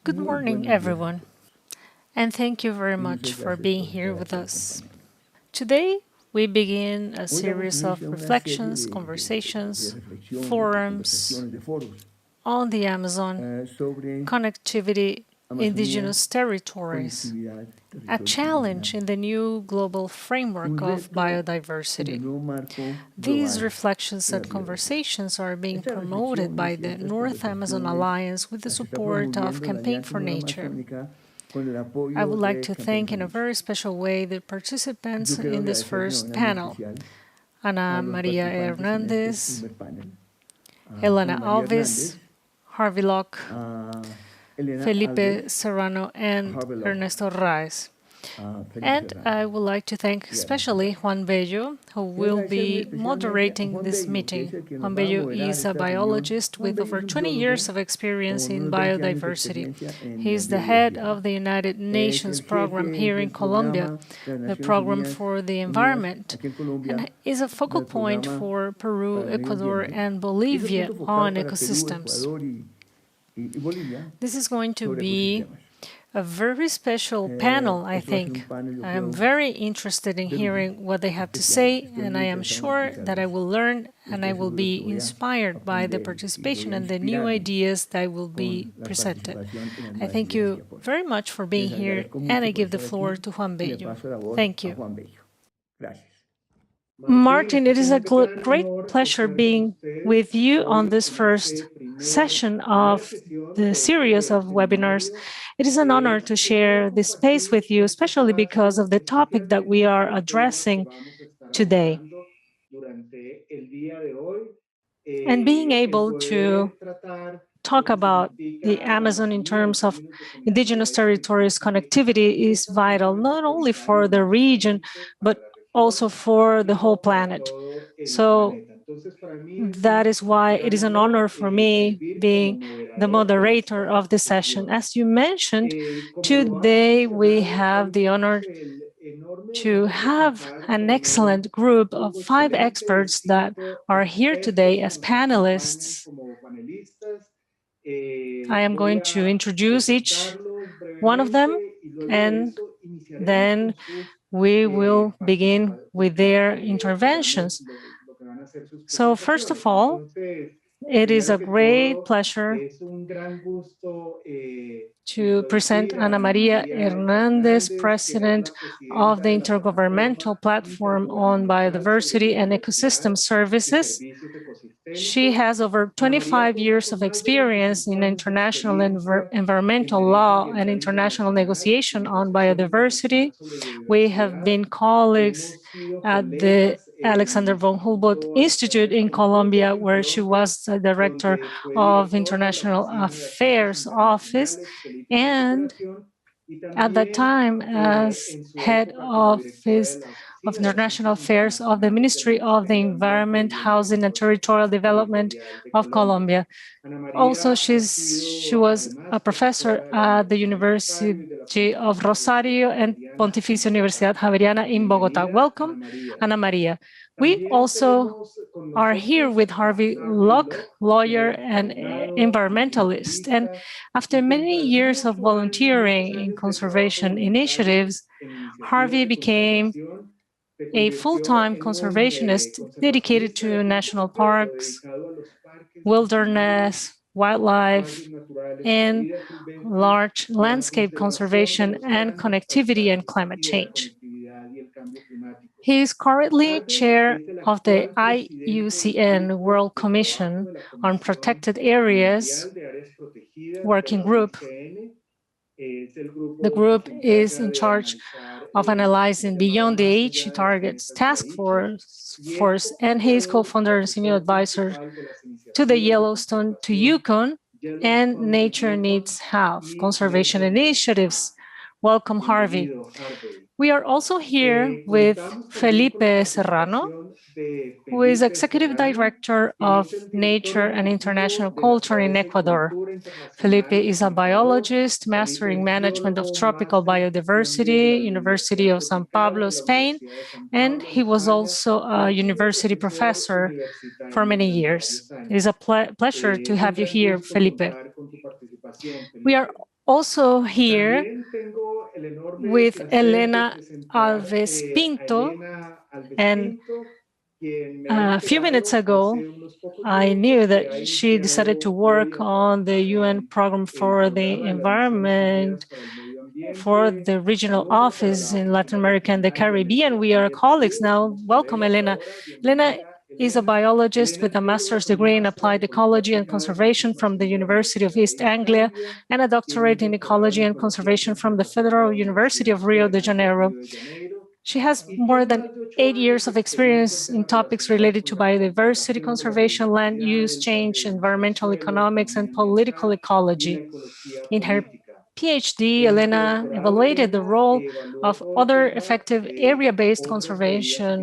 Good morning, everyone, and thank you very much for being here with us. Today, we begin a series of reflections, conversations, forums on the Amazon, connectivity, indigenous territories, a challenge in the new global framework of biodiversity. These reflections and conversations are being promoted by the North Amazon Alliance with the support of Campaign for Nature. I would like to thank in a very special way the participants in this first panel, Ana Maria Hernandez, Elena Alves, Harvey Locke, Felipe Serrano, and Ernesto Raes. And I would like to thank especially Juan Bello, who will be moderating this meeting. Juan Bello is a biologist with over 20 years of experience in biodiversity. He is the head of the United Nations program here in Colombia, the Program for the Environment, and is a focal point for Peru, Ecuador, and Bolivia on ecosystems. This is going to be a very special panel, I think. I am very interested in hearing what they have to say, and I am sure that I will learn and I will be inspired by the participation and the new ideas that will be presented. I thank you very much for being here, and I give the floor to Juan Bello. Thank you. Martin, it is a great pleasure being with you on this first session of the series of webinars. It is an honor to share this space with you, especially because of the topic that we are addressing today. And being able to talk about the Amazon in terms of indigenous territories connectivity is vital, not only for the region, but also for the whole planet. So that is why it is an honor for me being the moderator of this session. As you mentioned, today we have the honor to have an excellent group of 5 experts that are here today as panelists. I am going to introduce each one of them, and then we will begin with their interventions. So first of all, it is a great pleasure to present Ana Maria Hernandez, President of the Intergovernmental Platform on Biodiversity and Ecosystem Services. She has over 25 years of experience in international environmental law and international negotiation on biodiversity. We have been colleagues at the Alexander von Humboldt Institute in Colombia, where she was the director of International Affairs Office, and at that time as head of International Affairs of the Ministry of the Environment, Housing and Territorial Development of Colombia. Also, she was a professor at the University of Rosario and Pontificia Universidad Javeriana in Bogota. Welcome, Ana Maria. We also are here with Harvey Locke, lawyer and environmentalist. And after many years of volunteering in conservation initiatives, Harvey became a full-time conservationist dedicated to national parks, wilderness, wildlife, and large landscape conservation and connectivity and climate change. He is currently chair of the IUCN World Commission on Protected Areas Working Group. The group is in charge of analyzing Beyond the Age Targets Task Force, and he is co-founder and senior advisor to the Yellowstone to Yukon and Nature Needs Have conservation initiatives. Welcome, Harvey. We are also here with Felipe Serrano, who is Executive Director of Nature and International Culture in Ecuador. Felipe is a biologist, master in management of tropical biodiversity, University of San Pablo, Spain, and he was also a university professor for many years. It is a pleasure to have you here, Felipe. We are Also here with Elena Alves Pinto, and a few minutes ago, I knew that she decided to work on the UN program for the environment for the regional office in Latin America and the Caribbean. We are colleagues now. Welcome, Elena. Elena is a biologist with a master's degree in applied ecology and conservation from the University of East Anglia and a doctorate in ecology and conservation from the Federal University of Rio de Janeiro. She has more than 8 years of experience in topics related to biodiversity conservation, land use change, environmental economics, and political ecology. In her PhD, Elena evaluated the role of other effective area-based conservation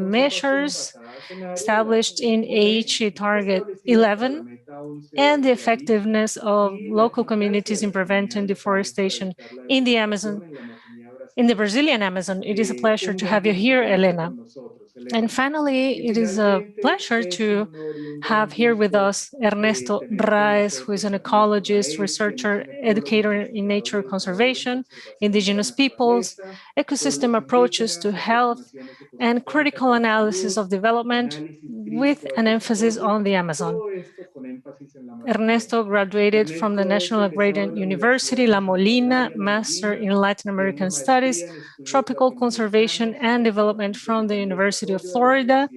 measures established in Aichi Target 11 and the effectiveness of local communities in preventing deforestation in the Amazon, in the Brazilian Amazon. It is a pleasure to have you here, Elena. And finally, it is a pleasure to have here with us Ernesto Raes, who is an ecologist, researcher, educator in nature conservation, indigenous peoples, ecosystem approaches to health, and critical analysis of development with an emphasis on the Amazon. Ernesto graduated from the National Agrarian University, La Molina, Master in Latin American Studies, Tropical Conservation and Development from the University of Florida,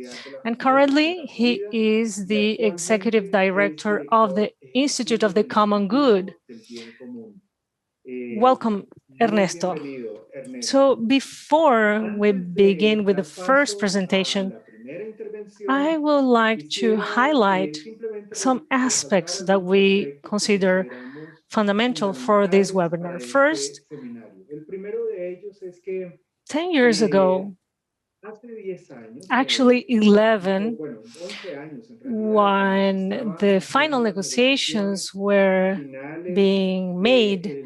and currently he is the Executive Director of the Institute of the Common Good. Welcome, Ernesto. So before we begin with the first presentation, I would like to highlight some aspects that we consider fundamental for this webinar. First, 10 years ago, actually 11, when the final negotiations were being made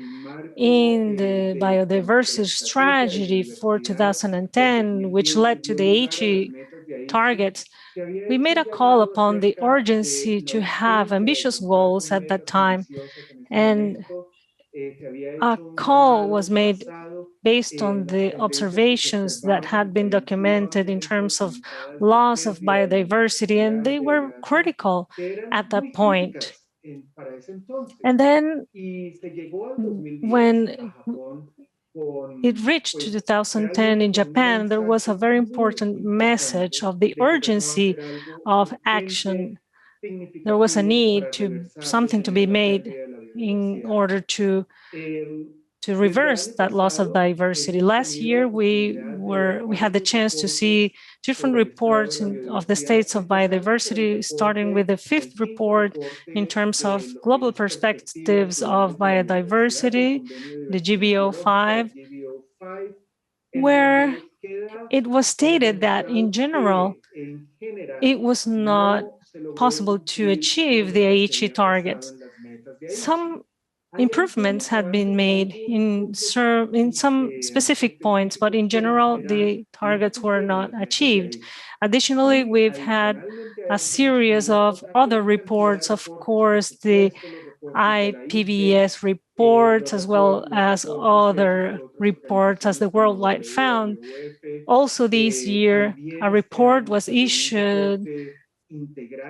in the biodiversity strategy for 2010, which led to the Aichi targets, we made a call upon the urgency to have ambitious goals at that time. And a call was made based on the observations that had been documented in terms of loss of biodiversity, and they were critical at that point. And then when it reached 2010 in Japan, there was a very important message of the urgency of action. There was a need to something to be made in order to reverse that loss of diversity. Last year, we had the chance to see different reports of the states of biodiversity, starting with the 5th report in terms of global perspectives of biodiversity, the GBO5, where it was stated that in general, it was not possible to achieve the Aichi targets. Some improvements had been made in some specific points, but in general, the targets were not achieved. Additionally, we've had a series of other reports, of course, the IPBES reports, as well as other reports as the Worldwide Fund. Also this year, a report was issued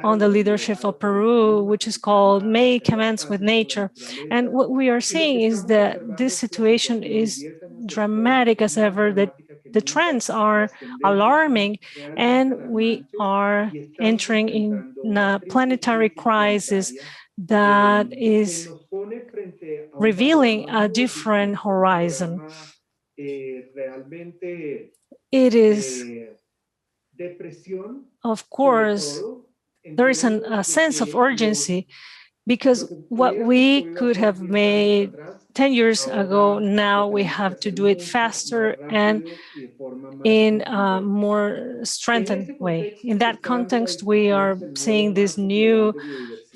on the leadership of Peru, which is called May Commence with Nature. And what we are seeing is that this situation is dramatic as ever, that the trends are alarming, and we are entering in a planetary crisis that is revealing a different horizon. It is, of course, there is a sense of urgency, because what we could have made 10 years ago, now we have to do it faster and in a more strengthened way. In that context, we are seeing this new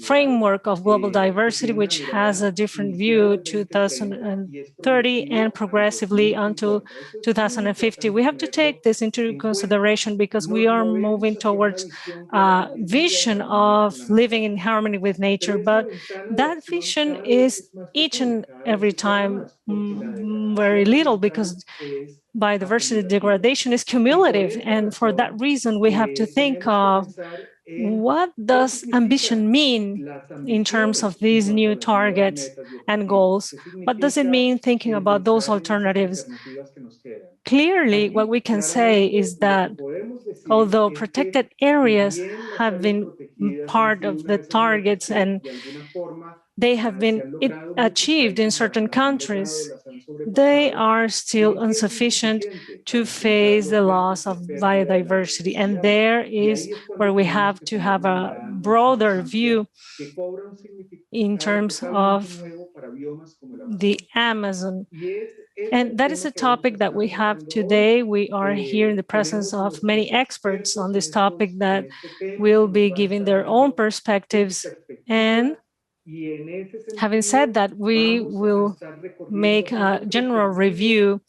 framework of global diversity, which has a different view, 2030 and progressively until 2050. We have to take this into consideration because we are moving towards a vision of living in harmony with nature, but that vision is each and every time very little, because biodiversity degradation is cumulative. And for that reason, we have to think of what does ambition mean in terms of these new targets and goals? What does it mean thinking about those alternatives? Clearly, what we can say is that although protected areas have been part of the targets and they have been achieved in certain countries, they are still insufficient to face the loss of biodiversity. And there is where we have to have a broader view in terms of the Amazon. And that is a topic that we have today. We are here in the presence of many experts on this topic that will be giving their own perspectives. And having said that, we will make a general review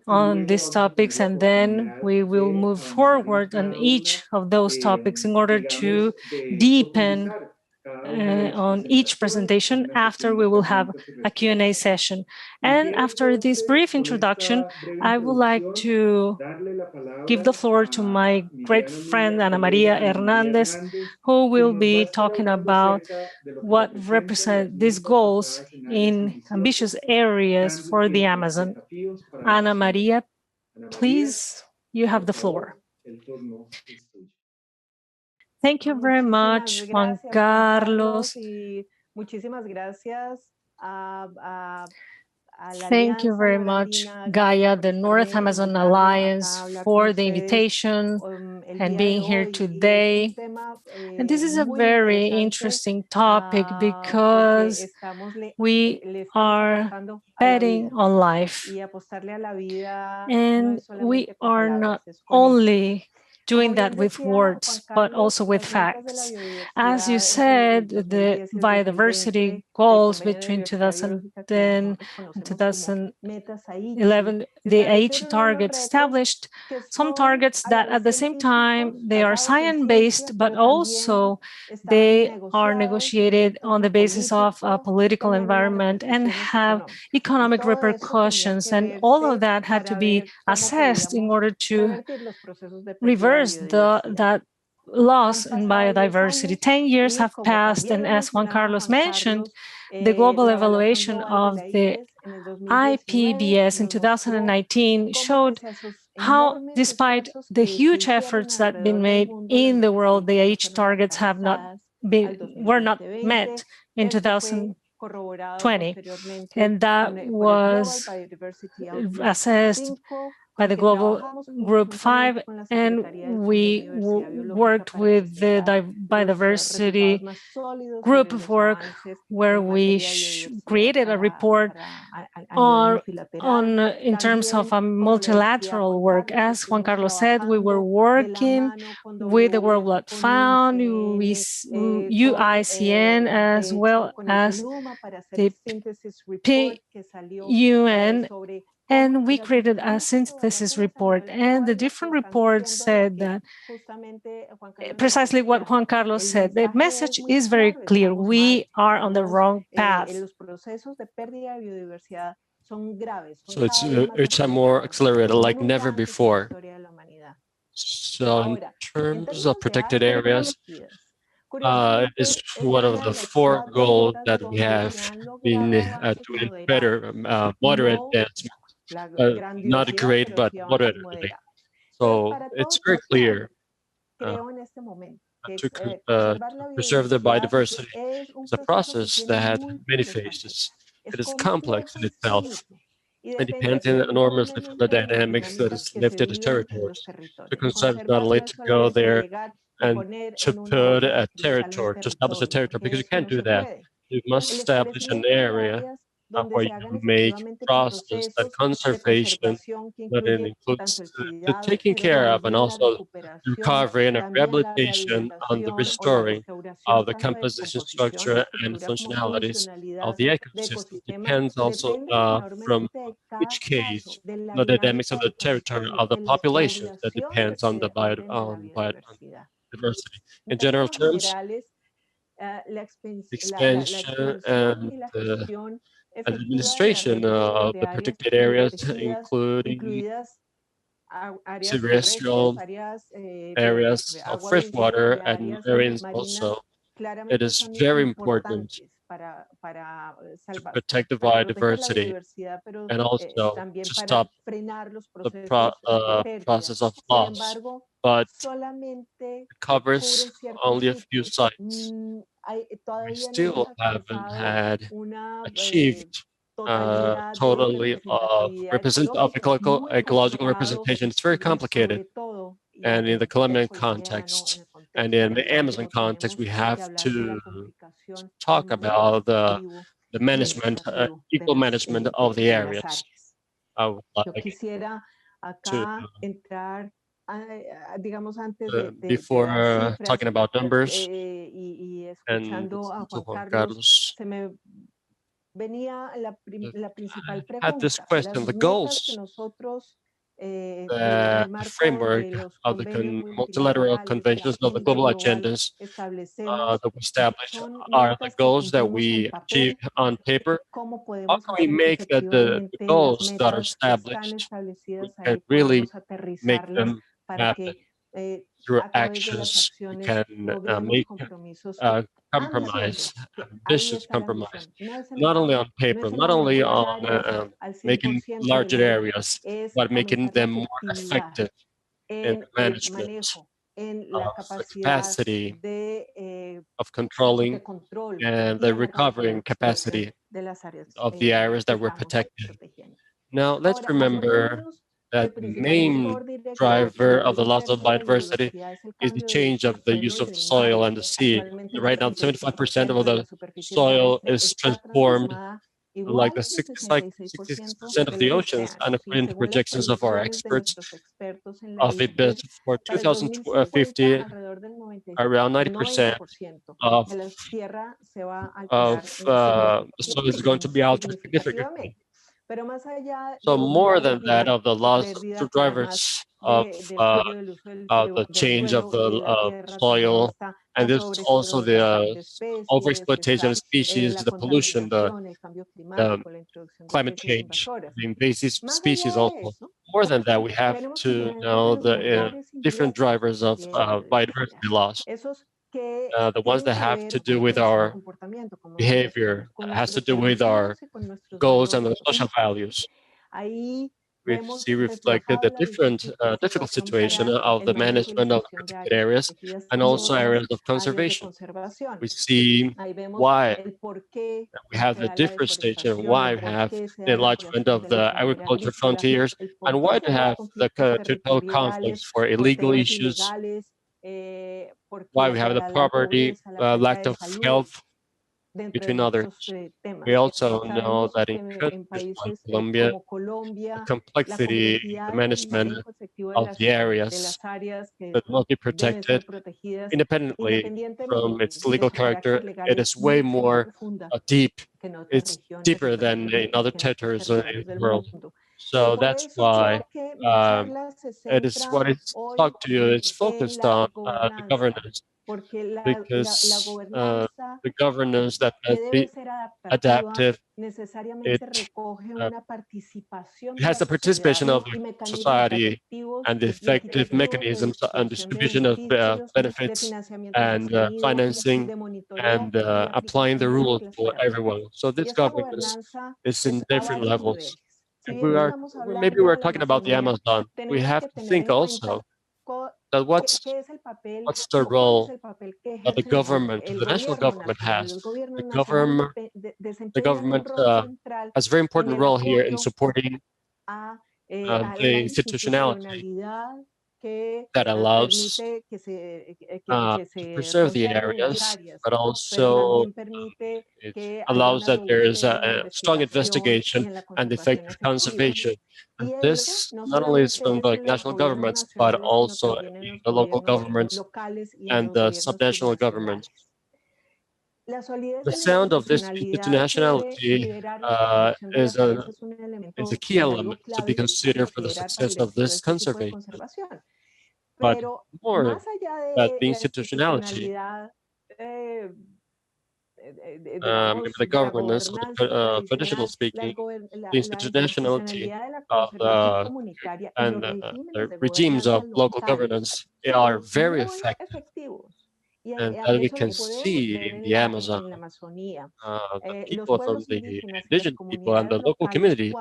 on these topics, and then we will move forward on each of those topics in order to deepen on each presentation. After, we will have a Q&A session. And after this brief introduction, I would like to give the floor to my great friend, Ana Maria Hernandez, who will be talking about what represent these goals in ambitious areas for the Amazon. Ana Maria, please, you have the floor. Thank you very much, Juan Carlos. Thank you very much, Gaia, the North Amazon Alliance, for the invitation and being here today. And this is a very interesting topic because we are betting on life. And we are not only doing that with words, but also with facts. As you said, the biodiversity goals between 2010 and 2011, the Aichi targets established some targets that at the same time, they are science-based, but also they are negotiated on the basis of a political environment and have economic repercussions. And all of that had to be assessed in order to reverse that loss in biodiversity. 10 years have passed, and as Juan Carlos mentioned, the global evaluation of the IPBES in 2019 showed how, despite the huge efforts that have been made in the world, the Aichi targets were not met in 2020. And that was assessed by the Global Group 5, and we worked with the biodiversity group of work where we created a report in terms of a multilateral work. As Juan Carlos said, we were working with the World Wide Fund, UICN, as well as the PUN, and we created a synthesis report. And the different reports said that precisely what Juan Carlos said. The message is very clear. We are on the wrong path. So it's a more accelerated like never before. So in terms of protected areas, is one of the 4 goals that we have been doing better, moderate advancement. Not great, but moderately. So it's very clear to preserve the biodiversity. It's a process that had many phases. It is complex in itself. It depends enormously from the dynamics that is lifted as territories. The concept not only to go there and to put a territory, to establish a territory, because you can't do that. You must establish an area where you make process and conservation that it includes the taking care of and also recovery and rehabilitation on the restoring of the composition, structure, and functionalities of the ecosystem. Depends also from each case, the dynamics of the territory of the populations that depends on the biodiversity. In general terms, expansion and administration of the protected areas, including terrestrial areas of freshwater and marines also. It is very important to protect the biodiversity and also to stop the process of loss, but it covers only a few sites. We still haven't had achieved totally of ecological representation. It's very complicated. And in the Colombian context and in the Amazon context, we have to talk about the management, equal management of the areas. I would like to, before talking about numbers, and to Juan Carlos, had this question, the goals, the framework of the multilateral conventions of the global agendas that we establish are the goals that we achieve on paper. How can we make that the goals that are established, we can really make them happen through actions? We can make compromise, ambitious compromise, not only on paper, not only on making larger areas, but making them more effective in the management of the capacity of controlling and the recovering capacity of the areas that were protected. Now, let's remember that the main driver of the loss of biodiversity is the change of the use of the soil and the sea. Right now, 75% of the soil is transformed, like the 66% of the oceans, and according to projections of our experts, of it for 2050, around 90% of the soil is going to be altered significantly. So more than that, of the loss to drivers of the change of the soil, and there's also the overexploitation of species, the pollution, the climate change, the invasive species also. More than that, we have to know the different drivers of biodiversity loss. The ones that have to do with our behavior, has to do with our goals and the social values. We see reflected the different difficult situation of the management of protected areas and also areas of conservation. We see why we have the deforestation, why we have the enlargement of the agriculture frontiers, and why we have the total conflicts for illegal issues, why we have the poverty, lack of health, between others. We also know that in countries like Colombia, the complexity in the management of the areas that must be protected independently from its legal character, it is way more deep. It's deeper than in other territories in the world. So that's why it is what it's talked to you. It's focused on the governance, because the governance that must be adaptive, it has the participation of the society and the effective mechanisms and distribution of benefits and financing and applying the rules for everyone. So this governance is in different levels. Maybe we're talking about the Amazon. We have to think also that what's the role that the government, the national government has? The government has a very important role here in supporting the institutionality that allows to preserve the areas, but also it allows that there is a strong investigation and effective conservation. And this not only is from the national governments, but also the local governments and the subnational governments. The sound of this internationality is a key element to be considered for the success of this conservation. But more than the institutionality, the governance, traditional speaking, the institutionality of the regimes of local governance are very effective. And that we can see in the Amazon, the people from the indigenous people and the local community,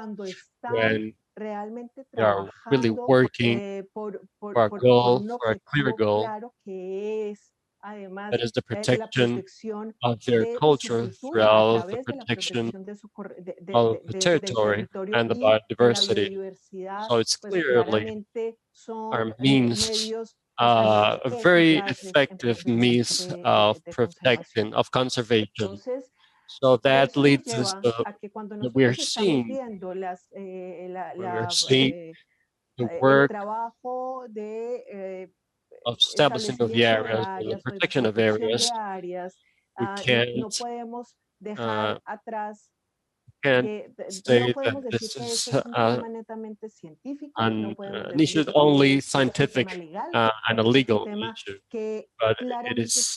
when they are really working for a goal, for a clear goal, that is the protection of their culture throughout the protection of the territory and the biodiversity. So it's clearly our means, a very effective means of protecting, of conservation. So that leads us to we're seeing the work of establishing of the areas, the protection of areas. We can't say that this is an issue only scientific and a legal issue, but it is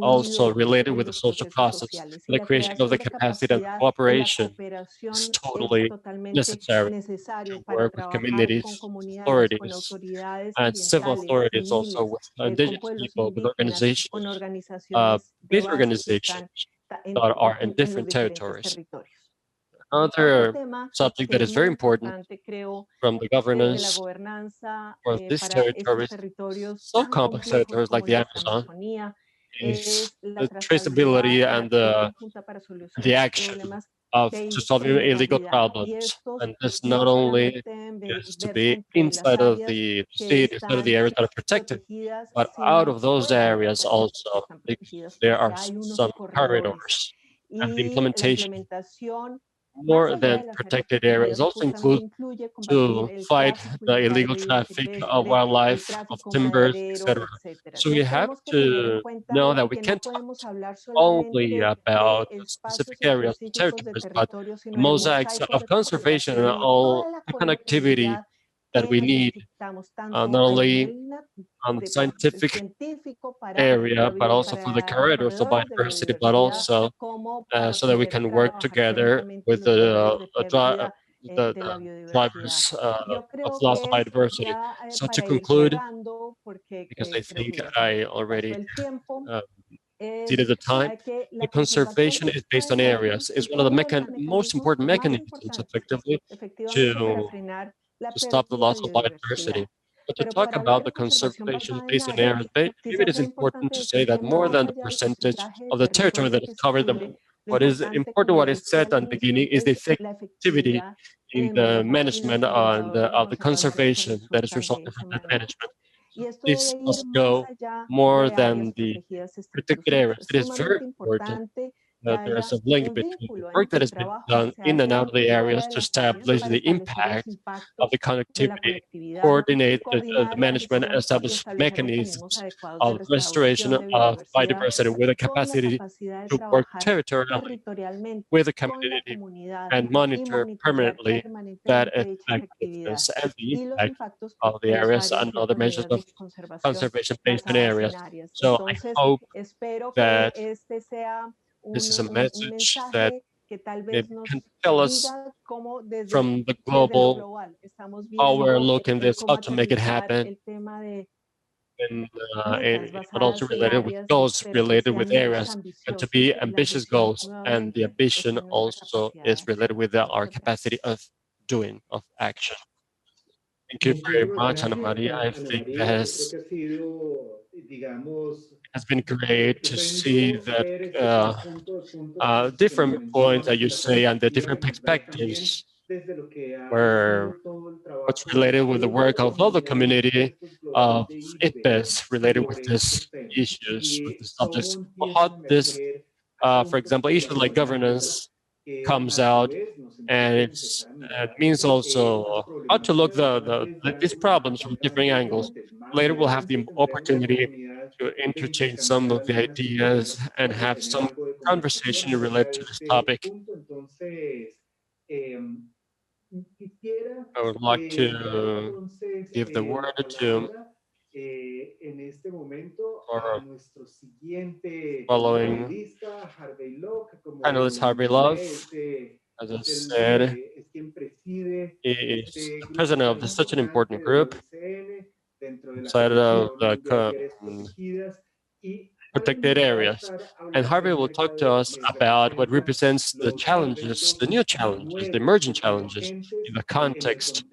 also related with the social process. The creation of the capacity and cooperation is totally necessary to work with communities, authorities, and civil authorities, also with indigenous people, with organizations, big organizations that are in different territories. Another subject that is very important from the governance for these territories, so complex territories like the Amazon, is the traceability and the action of to solving illegal problems. And this not only is to be inside of the state, inside of the areas that are protected, but out of those areas also, because there are some corridors. And the implementation more than protected areas also include to fight the illegal traffic of wildlife, of timbers, etc. So we have to know that we can't talk only about specific areas, territories, but the mosaics of conservation and all the connectivity that we need, not only on the scientific area, but also for the corridors of biodiversity, but also so that we can work together with the drivers of loss of biodiversity. So to conclude, because I think I already exceeded the time, the conservation is based on areas. It's one of the most important mechanisms effectively to stop the loss of biodiversity. But to talk about the conservation based on areas, maybe it is important to say that more than the percentage of the territory that is covered, what is important, what is said at the beginning, is the effectivity in the management of the conservation that is resulting from that management. This must go more than the protected areas. It is very important that there is a link between the work that has been done in and out of the areas to establish the impact of the connectivity, coordinate the management, and establish mechanisms of restoration of biodiversity with a capacity to work territorially with the community and monitor permanently that effectiveness and the impact of the areas and other measures of conservation based on areas. So I hope that this is a message that maybe can tell us from the global how we're looking this, how to make it happen, but also related with goals related with areas, and to be ambitious goals. And the ambition also is related with our capacity of doing, of action. Thank you very much, Ana Maria. I think that has been great to see that different points that you say and the different perspectives where what's related with the work of all the community of IPBES related with this issues, with the subjects. How this, for example, issues like governance comes out, and it means also how to look these problems from different angles. Later, we'll have the opportunity to interchange some of the ideas and have some conversation related to this topic. I would like to give the word to our following panelist, Harvey Love. As I said, he is the president of such an important group inside of the protected areas. And Harvey will talk to us about what represents the challenges, the new challenges, the emerging challenges in the context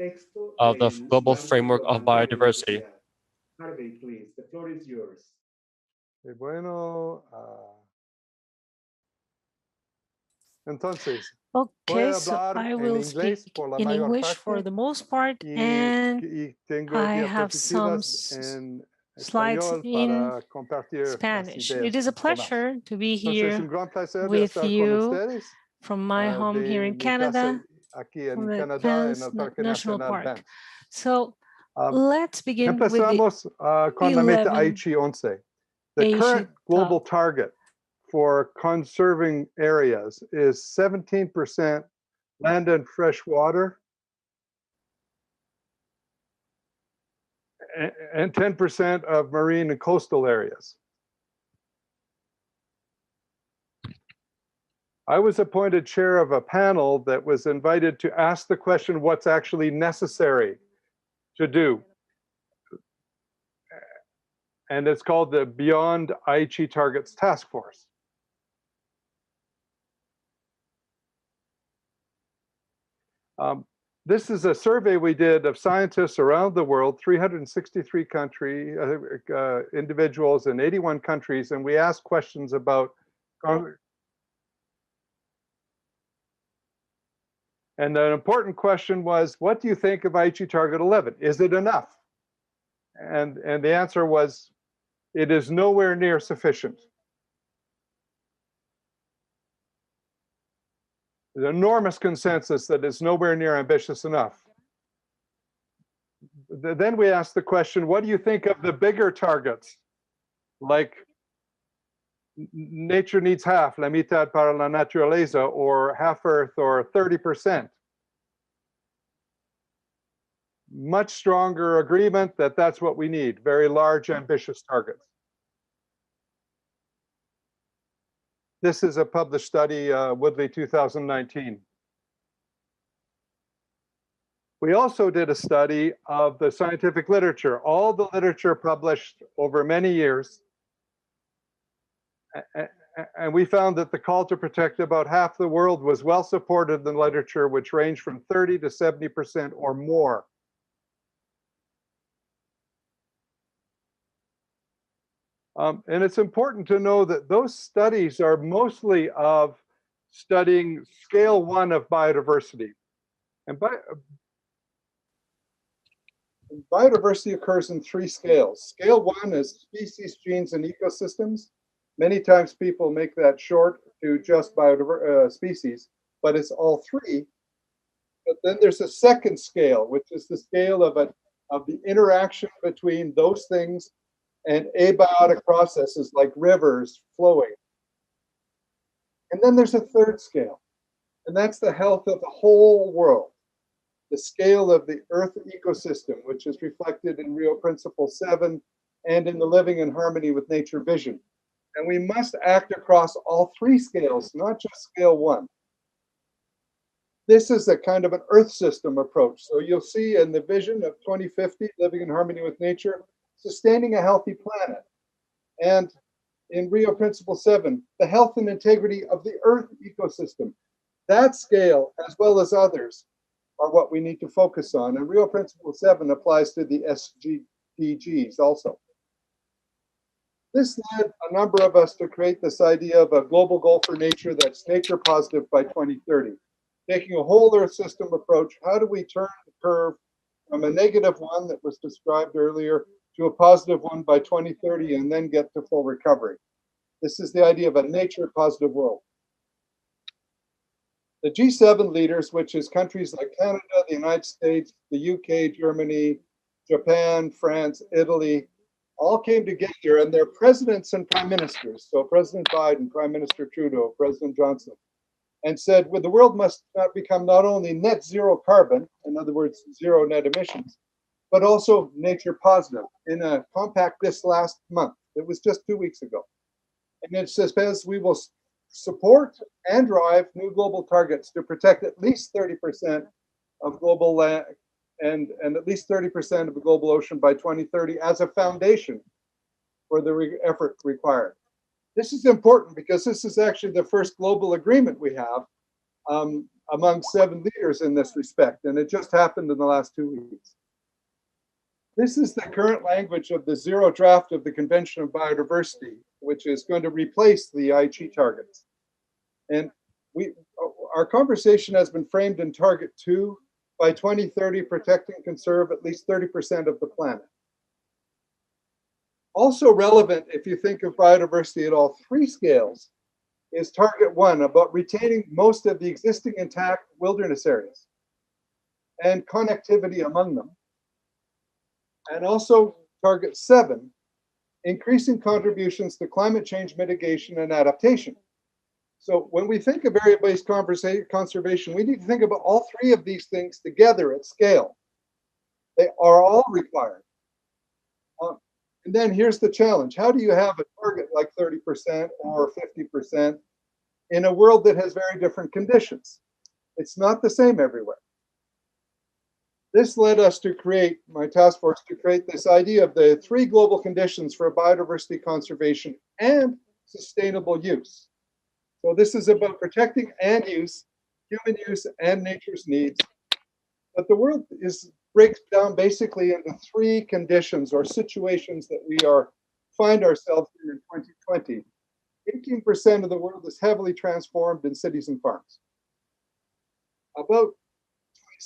of the global framework of biodiversity. Harvey, please, the floor is yours. Bueno, entonces, okay, so I will speak in English for the most part, and I have some slides in Spanish. It is a pleasure to be here with you from my home here in Canada, from the Penns National Park. So let's begin with the con la meta Aichi 11. The current global target for conserving areas is 17% land and fresh water and 10% of marine and coastal areas. I was appointed chair of a panel that was invited to ask the question, what's actually necessary to do? And it's called the Beyond Aichi Targets Task Force. This is a survey we did of scientists around the world, 363 country individuals in 81 countries, and we asked questions about. And an important question was, what do you think of Aichi Target 11? Is it enough? And the answer was, it is nowhere near sufficient. There's enormous consensus that it's nowhere near ambitious enough. Then we asked the question, what do you think of the bigger targets? Like nature needs half, la mitad para la naturaleza, or half Earth, or 30%. Much stronger agreement that that's what we need, very large, ambitious targets. This is a published study, Woodley 2019. We also did a study of the scientific literature, all the literature published over many years. And we found that the call to protect about half the world was well supported in the literature, which ranged from 30 to 70% or more. And it's important to know that those studies are mostly of studying scale 1 of biodiversity. And biodiversity occurs in 3 scales. Scale 1 is species, genes, and ecosystems. Many times people make that short to just species, but it's all 3. But then there's a second scale, which is the scale of the interaction between those things and abiotic processes like rivers flowing. And then there's a third scale, and that's the health of the whole world, the scale of the Earth ecosystem, which is reflected in Rio Principle 7 and in the Living in Harmony with Nature vision. And we must act across all 3 scales, not just scale 1. This is a kind of an Earth system approach. So you'll see in the vision of 2050, Living in Harmony with Nature, sustaining a healthy planet. And in Rio Principle 7, the health and integrity of the Earth ecosystem. That scale, as well as others, are what we need to focus on. And Rio Principle 7 applies to the SDGs also. This led a number of us to create this idea of a global goal for nature that's nature positive by 2030. Taking a whole Earth system approach, how do we turn the curve from a -1 that was described earlier to a positive one by 2030 and then get to full recovery. This is the idea of a nature positive world. The G7 leaders, which is countries like Canada, the United States, the UK, Germany, Japan, France, Italy, all came together, and their presidents and prime ministers, so President Biden, Prime Minister Trudeau, President Johnson, and said, well, the world must not become not only net zero carbon, in other words, zero net emissions, but also nature positive in a compact this last month. It was just 2 weeks ago. And it says, we will support and drive new global targets to protect at least 30% of global land and at least 30% of the global ocean by 2030 as a foundation for the effort required. This is important because this is actually the first global agreement we have among 7 leaders in this respect, and it just happened in the last 2 weeks. This is the current language of the zero draft of the Convention of Biodiversity, which is going to replace the Aichi targets. And our conversation has been framed in Target 2, by 2030, protect and conserve at least 30% of the planet. Also relevant, if you think of biodiversity at all 3 scales, is Target 1, about retaining most of the existing intact wilderness areas and connectivity among them. And also Target 7, increasing contributions to climate change mitigation and adaptation. So when we think of area-based conservation, we need to think about all 3 of these things together at scale. They are all required. And then here's the challenge. How do you have a target like 30% or 50% in a world that has very different conditions? It's not the same everywhere. This led us to create, my task force, to create this idea of the 3 global conditions for biodiversity conservation and sustainable use. So this is about protecting and use, human use and nature's needs. But the world breaks down basically into 3 conditions or situations that we find ourselves in 2020. 18% of the world is heavily transformed in cities and farms. About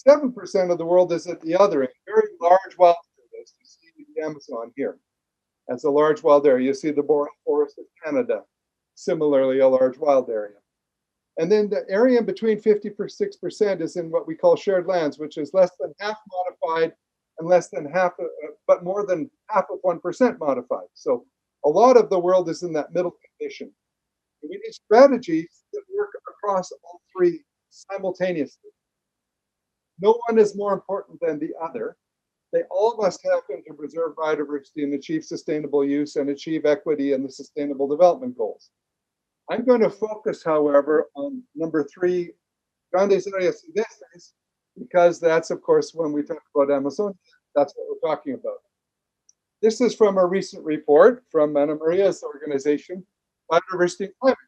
27% of the world is at the other end, very large wild areas. You see the Amazon here as a large wild area. You see the boreal forest of Canada, similarly a large wild area. And then the area in between 56% is in what we call shared lands, which is less than half modified and less than half, but more than half of 1% modified. So a lot of the world is in that middle condition. And we need strategies that work across all 3 simultaneously. No one is more important than the other. They all must happen to preserve biodiversity and achieve sustainable use and achieve equity and the Sustainable Development Goals. I'm going to focus, however, on number 3, Grandes Áreas Silvestres, because that's, of course, when we talk about Amazon, that's what we're talking about. This is from a recent report from Ana Maria's organization, Biodiversity and Climate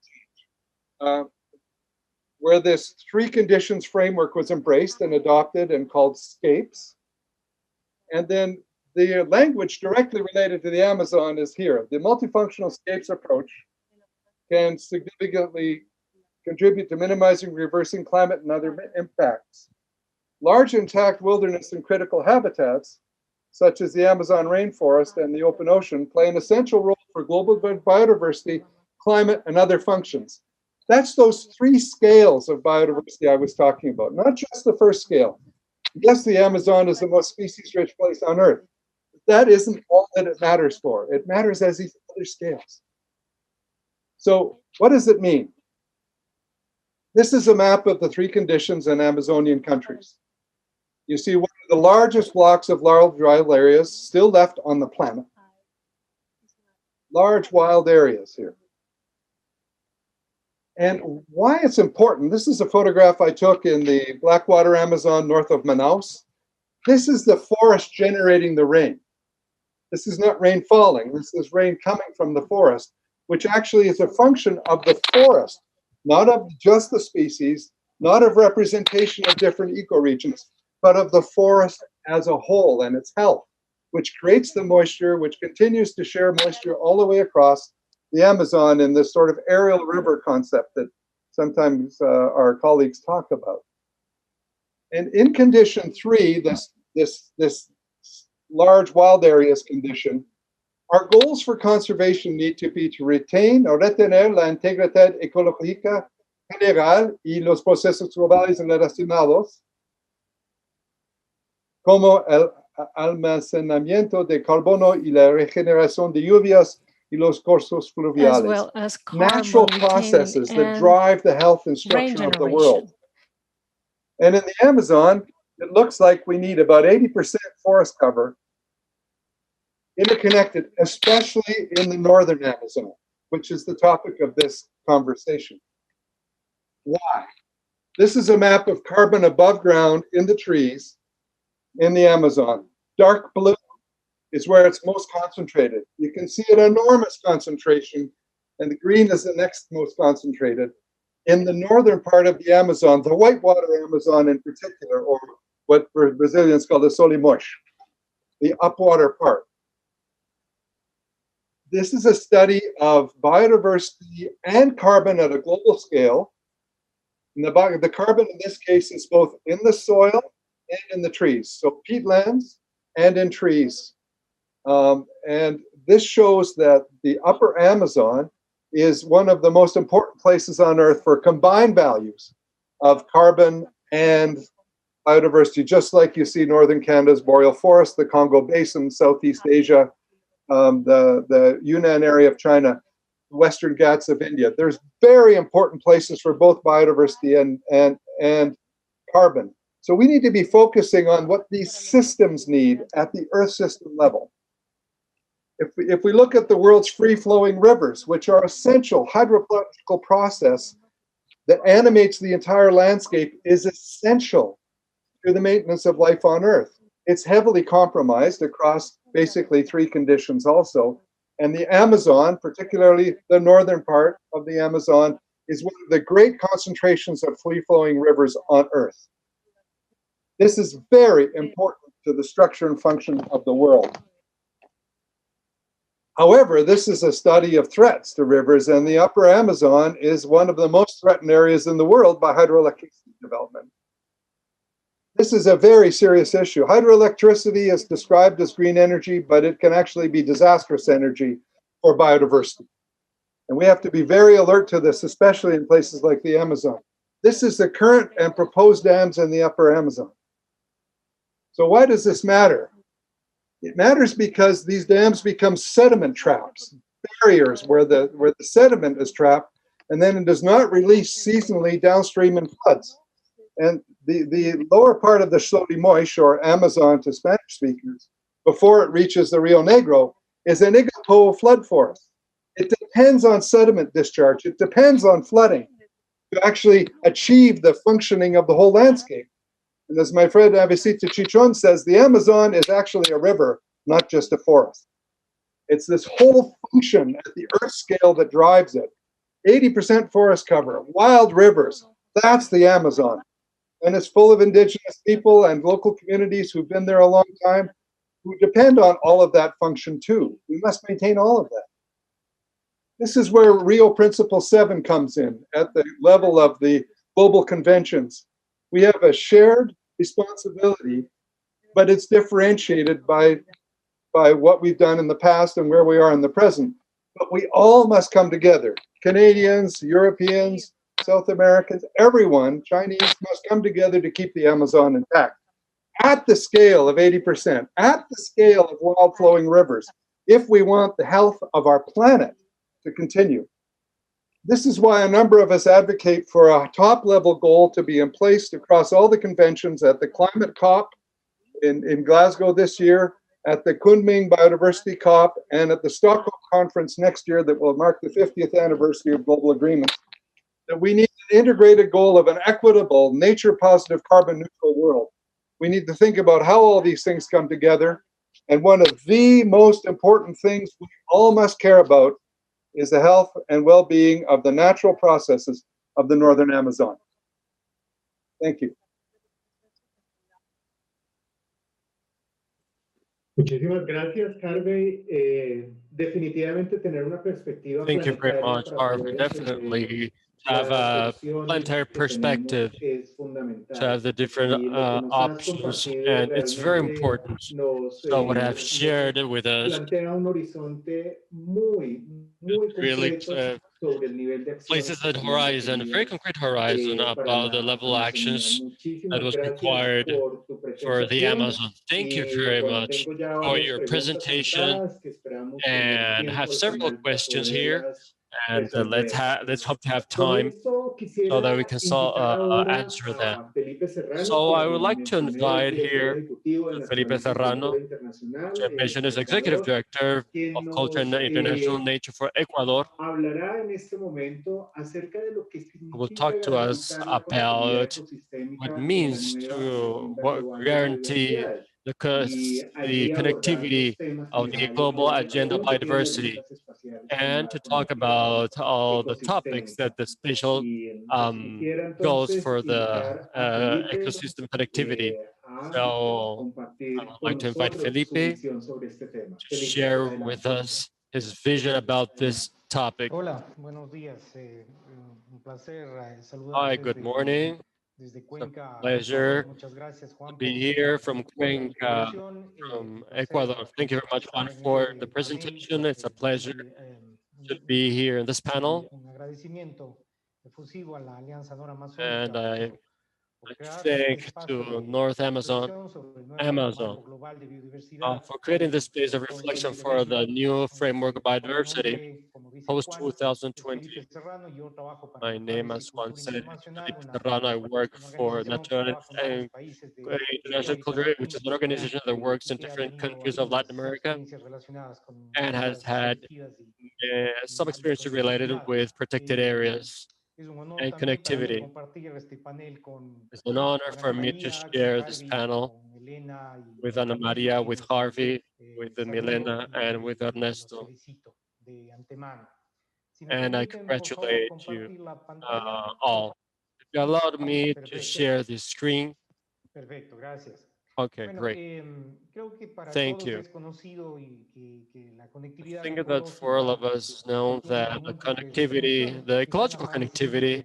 Change, where this 3 conditions framework was embraced and adopted and called SCAPES. And then the language directly related to the Amazon is here. The multifunctional SCAPES approach can significantly contribute to minimizing, reversing climate and other impacts. Large intact wilderness and critical habitats, such as the Amazon rainforest and the open ocean, play an essential role for global biodiversity, climate, and other functions. That's those 3 scales of biodiversity I was talking about, not just the first scale. Yes, the Amazon is the most species-rich place on Earth. But that isn't all that it matters for. It matters as these other scales. So what does it mean? This is a map of the 3 conditions in Amazonian countries. You see one of the largest blocks of large wild areas still left on the planet. Large wild areas here. And why it's important, this is a photograph I took in the Blackwater Amazon north of Manaus. This is the forest generating the rain. This is not rain falling, this is rain coming from the forest, which actually is a function of the forest, not of just the species, not of representation of different ecoregions, but of the forest as a whole and its health, which creates the moisture, which continues to share moisture all the way across the Amazon in this sort of aerial river concept that sometimes our colleagues talk about. And in condition 3, this large wild areas condition, our goals for conservation need to be to retain o retener la integridad ecológica general y los procesos globales relacionados, como el almacenamiento de carbono y la regeneración de lluvias y los cursos as fluviales. well as Natural carbon processes retaining that and drive the health and rain structure of the world. generation. And in the Amazon, it looks like we need about 80% forest cover interconnected, especially in the northern Amazon, which is the topic of this conversation. Why? This is a map of carbon above ground in the trees in the Amazon. Dark blue is where it's most concentrated. You can see an enormous concentration, and the green is the next most concentrated. In the northern part of the Amazon, the whitewater Amazon in particular, or what Brazilians call the Solimões, the upwater part. This is a study of biodiversity and carbon at a global scale. And the carbon in this case is both in the soil and in the trees, so peatlands and in trees. And this shows that the upper Amazon is one of the most important places on Earth for combined values of carbon and biodiversity, just like you see northern Canada's boreal forest, the Congo Basin, Southeast Asia, the Yunnan area of China, Western Ghats of India. There's very important places for both biodiversity and carbon. So we need to be focusing on what these systems need at the Earth system level. If we look at the world's free-flowing rivers, which are essential hydrological process that animates the entire landscape, is essential to the maintenance of life on Earth. It's heavily compromised across basically three conditions also. And the Amazon, particularly the northern part of the Amazon, is one of the great concentrations of free-flowing rivers on Earth. This is very important to the structure and function of the world. However, this is a study of threats to rivers, and the upper Amazon is one of the most threatened areas in the world by hydroelectricity development. This is a very serious issue. Hydroelectricity is described as green energy, but it can actually be disastrous energy for biodiversity. And we have to be very alert to this, especially in places like the Amazon. This is the current and proposed dams in the upper Amazon. So why does this matter? It matters because these dams become sediment traps, barriers where the sediment is trapped, and then it does not release seasonally downstream in floods. And the lower part of the Solimões, or Amazon to Spanish speakers, before it reaches the Rio Negro, is an Igapó flood forest. It depends on sediment discharge. It depends on flooding to actually achieve the functioning of the whole landscape. And as my friend Avisita Chichon says, the Amazon is actually a river, not just a forest. It's this whole function at the Earth scale that drives it. 80% forest cover, wild rivers, that's the Amazon. And it's full of indigenous people and local communities who've been there a long time, who depend on all of that function too. We must maintain all of that. This is where Rio Principle 7 comes in at the level of the global conventions. We have a shared responsibility, but it's differentiated by what we've done in the past and where we are in the present. But we all must come together. Canadians, Europeans, South Americans, everyone, Chinese, must come together to keep the Amazon intact at the scale of 80%, at the scale of wild flowing rivers, if we want the health of our planet to continue. This is why a number of us advocate for a top-level goal to be in place across all the conventions at the Climate COP in Glasgow this year, at the Kunming Biodiversity COP, and at the Stockholm Conference next year that will mark the 50th anniversary of global agreements, that we need an integrated goal of an equitable, nature-positive, carbon-neutral world. We need to think about how all these things come together, and one of the most important things we all must care about is the health and well-being of the natural processes of the northern Amazon. Thank you. Muchísimas gracias, Harvey. Definitivamente tener una perspectiva Thank you very planetaria much, para Harvey. poder entender Definitely have a planetary perspective, to have the different options, and it's very important. So what I've shared with us really places a horizon, a very concrete horizon about the level of actions that was required for the Amazon. Thank you very much for your presentation, and I have several questions here, and let's hope to have time so that we can answer them. So I would like to invite here Felipe Serrano, which I mentioned is Executive Director of Culture and International Nature for Ecuador, who will talk to us about what it means to guarantee the connectivity of the global agenda biodiversity, and to talk about all the topics that the spatial goals for the ecosystem connectivity. So I would like to invite Felipe to share with us his vision about this topic. Hola, buenos días. Un placer Hi, good morning. desde It's a Cuenca. pleasure Muchas gracias, Juan, to be here from Cuenca, from Ecuador. Thank you very much, Juan, for the presentation. It's a pleasure to be here in this panel. Un agradecimiento efusivo a la Alianza And Noramazónica I thank to North Amazon for creating this space of reflection for the new framework of biodiversity post-2020. My name, as Juan said, is Felipe Serrano. I work for Natural and International Culture, which is an organization that works in different countries of Latin America and has had some experience related with protected areas and connectivity. It's an honor for me to share this panel with Ana Maria, with Harvey, with Milena, and with Ernesto. And I congratulate you all. If you allowed me to share the screen. Okay, great. Thank you. I think that for all of us know that the connectivity, the ecological connectivity,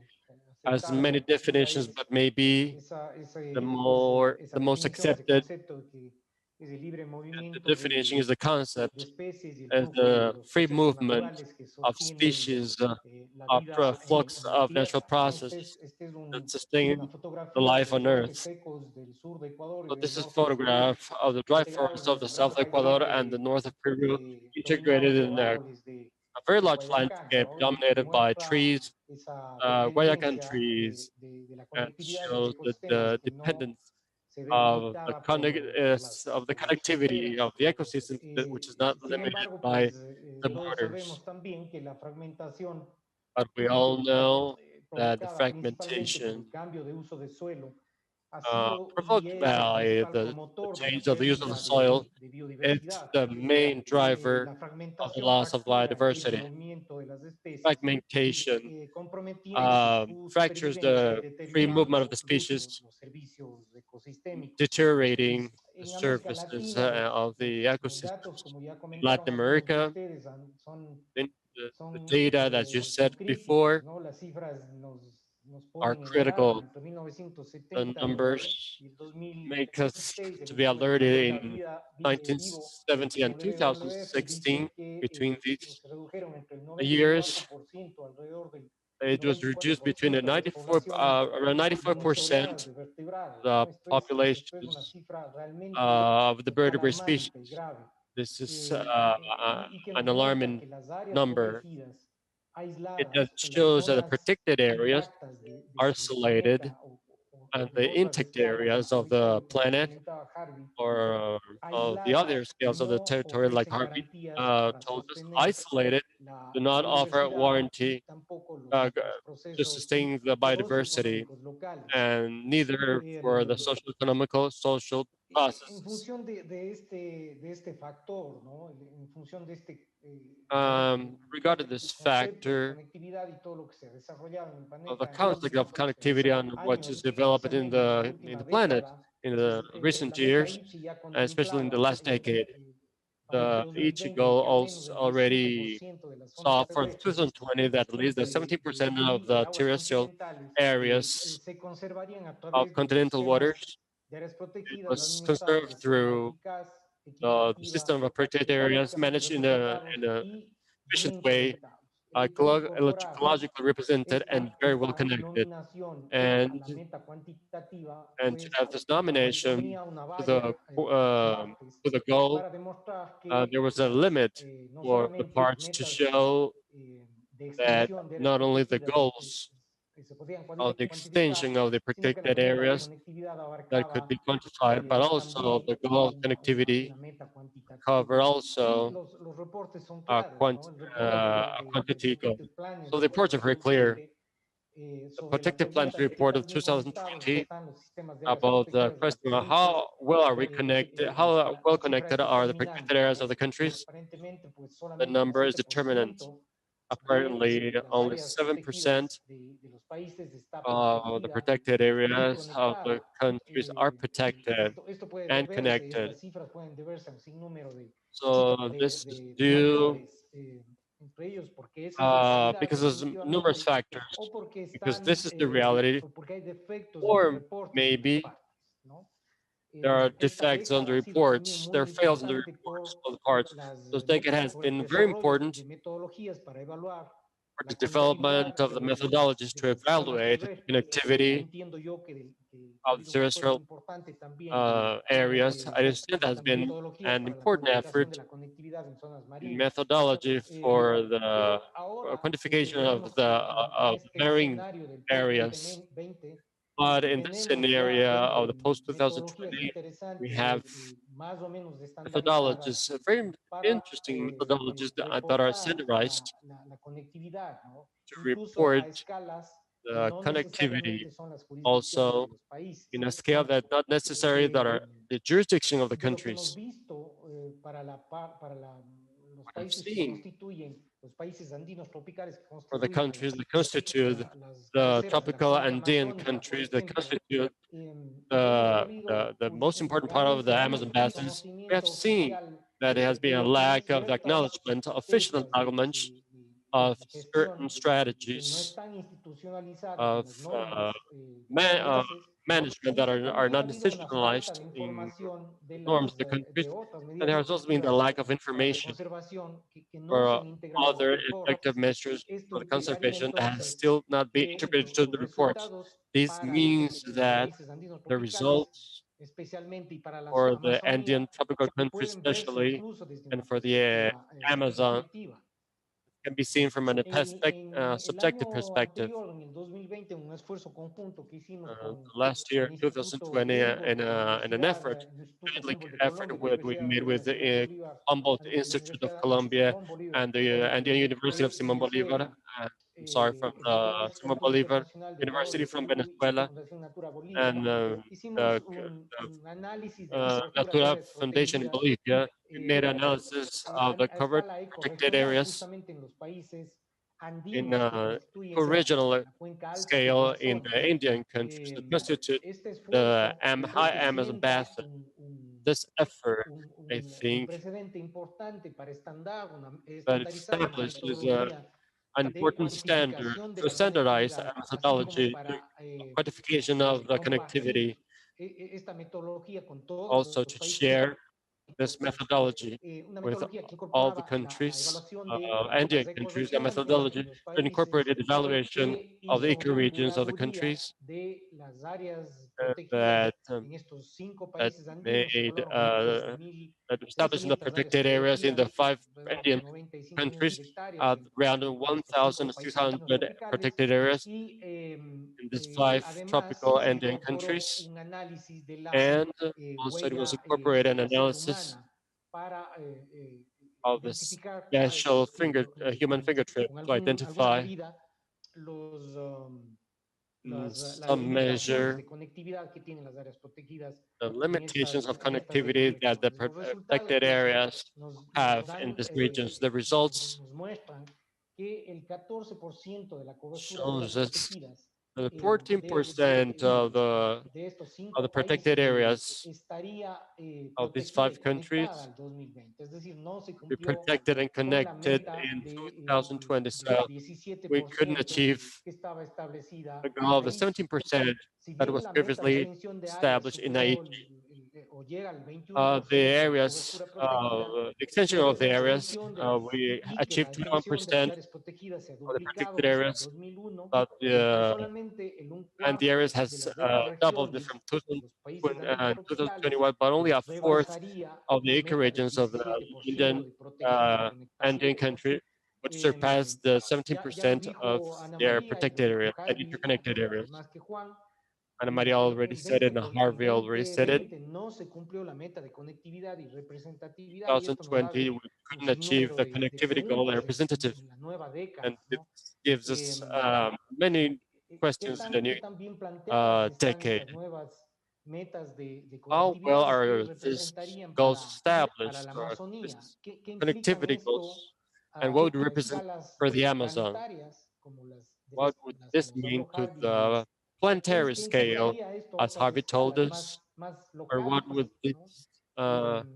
has many definitions, but maybe the most accepted the definition is the concept as the free movement of species, of flux of natural processes that sustain the life on Earth. So this is a photograph of the dry forests of the south of Ecuador and the north of Peru, integrated in a very large landscape dominated by trees, Guayacan trees, and shows the dependence of the connectivity of the ecosystem, which is not limited by the borders. But we all know that the fragmentation provoked by the change of the use of the soil is the main driver of the loss of biodiversity. Fragmentation fractures the free movement of the species, deteriorating the services of the ecosystems. In Latin America, the data that you said before are critical. The numbers make us to be alerted in 1970 and 2016. Between these years, it was reduced between around 94% the population of the vertebrate species. This is an alarming number. It shows that the protected areas are isolated and the intact areas of the planet or of the other scales of the territory, like Harvey told us, isolated, do not offer a warranty to sustain the biodiversity, and neither for the social, economical, social processes. Regarding this factor of the conflict of connectivity and what is developed in the planet in the recent years, and especially in the last decade, each goal also already saw for 2020 that at least the 70% of the terrestrial areas of continental waters it was conserved through the system of protected areas managed in a efficient way, ecologically represented and very well connected. And to have this nomination to the goal, there was a limit for the parts to show that not only the goals of the extension of the protected areas that could be quantified, but also the goal of connectivity cover also a quantity goal. So the reports are very clear. The protective plans report of 2020 about the question of how well are we connected, how well connected are the protected areas of the countries. The number is determinant. Apparently, only 7% of the protected areas of the countries are protected and connected. So this is due because of numerous factors, because this is the reality, or maybe there are defects on the reports, there are fails in the reports of the parts. So I think it has been very important for the development of the methodologies to evaluate the connectivity of the terrestrial areas. I understand that has been an important effort in methodology for the quantification of the marine areas. But in this scenario of the post-2020, we have methodologies, very interesting methodologies that are standardized to report the connectivity also in a scale that not necessary that are the jurisdiction of the countries. What I've seen for the countries that constitute the tropical Andean countries that constitute the most important part of the Amazon basins, we have seen that there has been a lack of the acknowledgement, official acknowledgement of certain strategies of management that are not institutionalized in norms of the countries. And there has also been the lack of information for other effective measures for the conservation that has still not been integrated to the reports. This means that the results for the Andean tropical countries especially, and for the Amazon, can be seen from an subjective perspective. Last year, 2020, in an effort, we made with the Humboldt Institute of Colombia and the Andean University of Simón Bolívar, from Simón Bolívar University from Venezuela, and the Natura Foundation in Bolivia. We made analysis of the covered protected areas in regional scale in the Indian countries that constitute the high Amazon basin. This effort, I think, that it establishes an important standard to standardize a methodology, the quantification of the connectivity, also to share this methodology with all the countries, Andean countries, a methodology to incorporate the evaluation of the ecoregions of the countries that made that establishing the protected areas in the 5 Andean countries, around 1,200 protected areas in these 5 tropical Andean countries. And also it was incorporated an analysis of the special human fingerprint to identify some measure the limitations of connectivity that the protected areas have in these regions. The results shows us 14% of the protected areas of these 5 countries be protected and connected in 2020. So we couldn't achieve the goal of the 17% that was previously established in Aichi. The areas, the extension of the areas, we achieved 21% of the protected areas, but and the areas has doubled from 2021, but only a fourth of the ecoregions of the Andean country would surpass the 17% of their protected area and interconnected areas. Ana Maria already said it, and Harvey already said it. 2020, we couldn't achieve the connectivity goal and representative, and it gives us many questions in the new decade. How well are these goals established, or these connectivity goals, and what would represent for the Amazon? What would this mean to the planetary scale, as Harvey told us, or what would this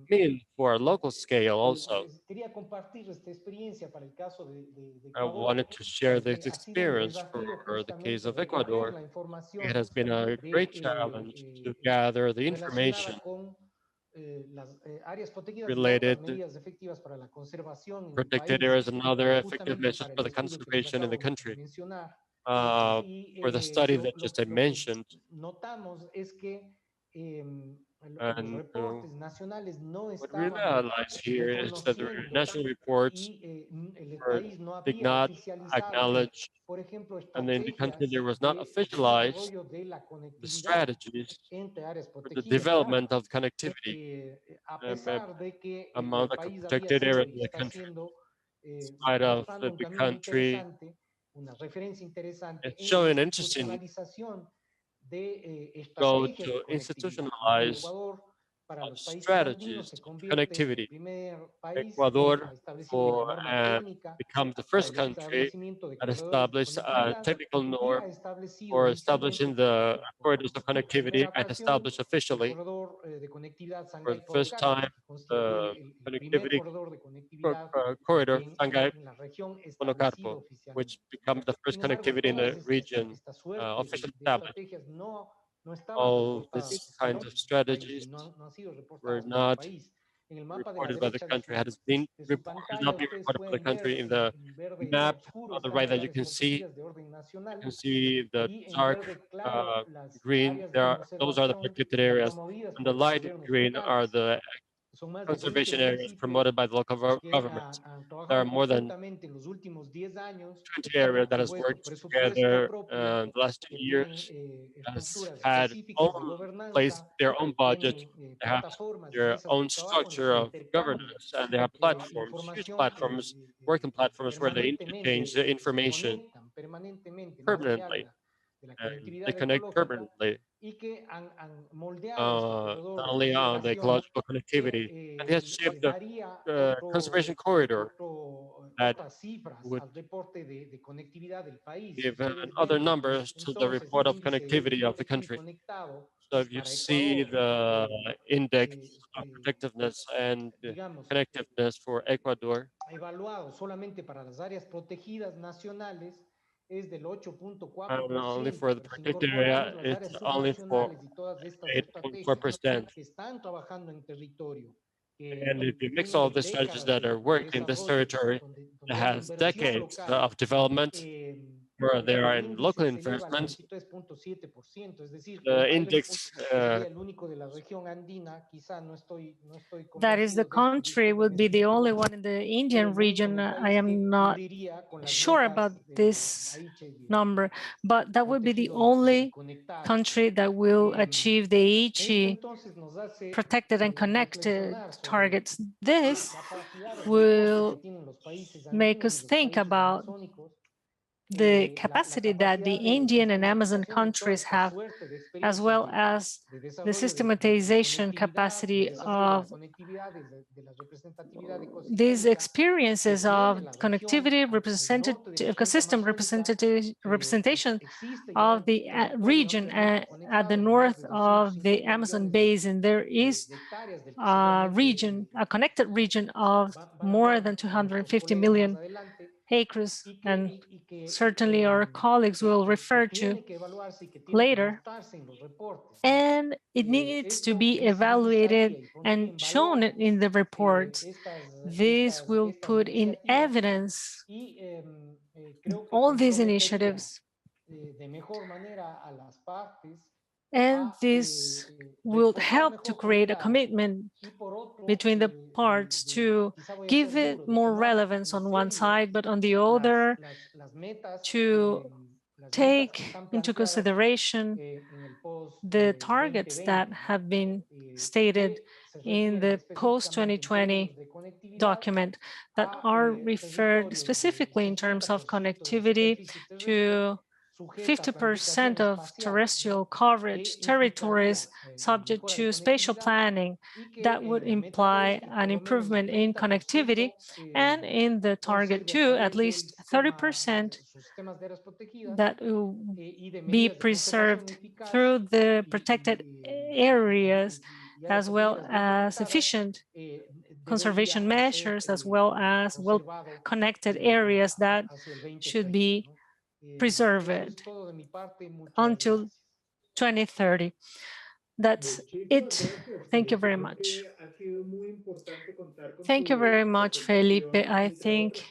mean for a local scale also? I wanted to share this experience for the case of Ecuador. It has been a great challenge to gather the information related to protected areas and other effective measures for the conservation in the country. For the study that just I mentioned, and what we realize here is that the national reports did not acknowledge, and in the country there was not officialized the strategies for the development of connectivity among the protected areas of the country. In spite of the country, it's showing an interesting go to institutionalize strategies of connectivity. Ecuador becomes the first country that established a technical norm for establishing the corridors of connectivity and established officially for the first time the connectivity corridor Sangay-Monocarpo, which becomes the first connectivity in the region officially established. All these kinds of strategies were not reported by the country, has not been reported by the country. In the map on the right that you can see the dark green. Those are the protected areas, and the light green are the conservation areas promoted by the local government. There are more than 20 areas that has worked together the last 2 years, has had placed their own budget, they have their own structure of governance, and they have platforms, huge platforms, working platforms where they interchange the information permanently, and they connect permanently, not only on the ecological connectivity, and it has shaped the conservation corridor that would give other numbers to the report of connectivity of the country. So if you see the index of protectiveness and connectiveness for Ecuador, and only for the protected area, it's only for 8.4%. And if you mix all the strategies that are worked in this territory, that has decades of development, where there are in local investments, the index that is, the country would be the only one in the Indian region. I am not sure about this number, but that would be the only country that will achieve the Aichi protected and connected targets. This will make us think about the capacity that the Andean and Amazon countries have, as well as the systematization capacity of these experiences of connectivity, ecosystem representation of the region at the north of the Amazon basin. There is a region, a connected region of more than 250 million acres, and certainly our colleagues will refer to later. And it needs to be evaluated and shown in the reports. This will put in evidence all these initiatives. And this will help to create a commitment between the parts to give it more relevance on one side, but on the other, to take into consideration the targets that have been stated in the post-2020 document that are referred specifically in terms of connectivity to 50% of terrestrial coverage territories subject to spatial planning. That would imply an improvement in connectivity, and in the target 2, at least 30% that will be preserved through the protected areas, as well as efficient conservation measures, as well as well-connected areas that should be preserved until 2030. That's it. Thank you very much. Thank you very much, Felipe. I think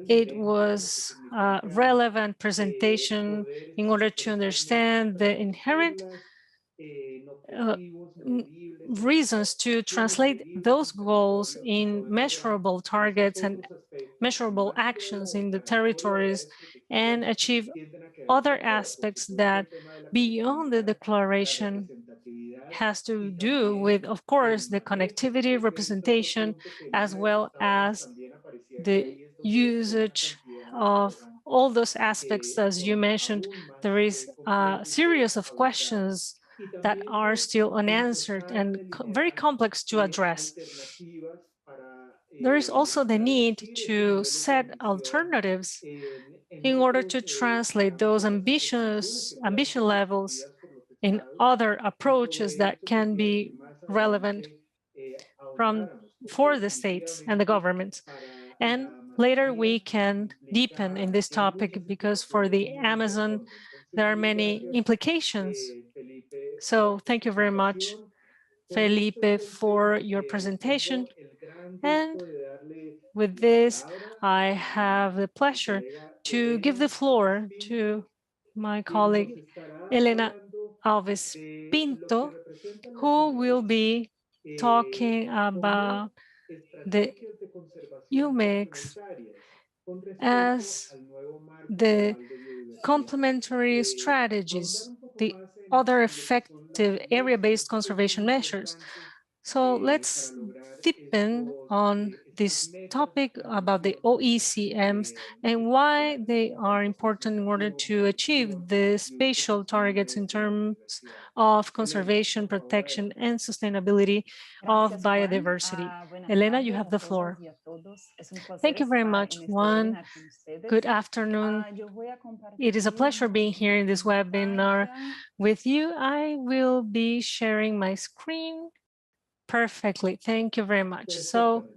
it was a relevant presentation in order to understand the inherent reasons to translate those goals in measurable targets and measurable actions in the territories and achieve other aspects that beyond the declaration has to do with, of course, the connectivity representation, as well as the usage of all those aspects. As you mentioned, there is a series of questions that are still unanswered and very complex to address. There is also the need to set alternatives in order to translate those ambition levels in other approaches that can be relevant for the states and the governments. And later we can deepen in this topic, because for the Amazon, there are many implications. So thank you very much, Felipe, for your presentation. And with this, I have the pleasure to give the floor to my colleague, Elena Alves Pinto, who will be talking about the UMEX as the complementary strategies, the other effective area-based conservation measures. So let's deepen on this topic about the OECMs and why they are important in order to achieve the spatial targets in terms of conservation, protection, and sustainability of biodiversity. Elena, you have the floor. Thank you very much, Juan. Good afternoon. It is a pleasure being here in this webinar with you. I will be sharing my screen perfectly. Thank you very much. So,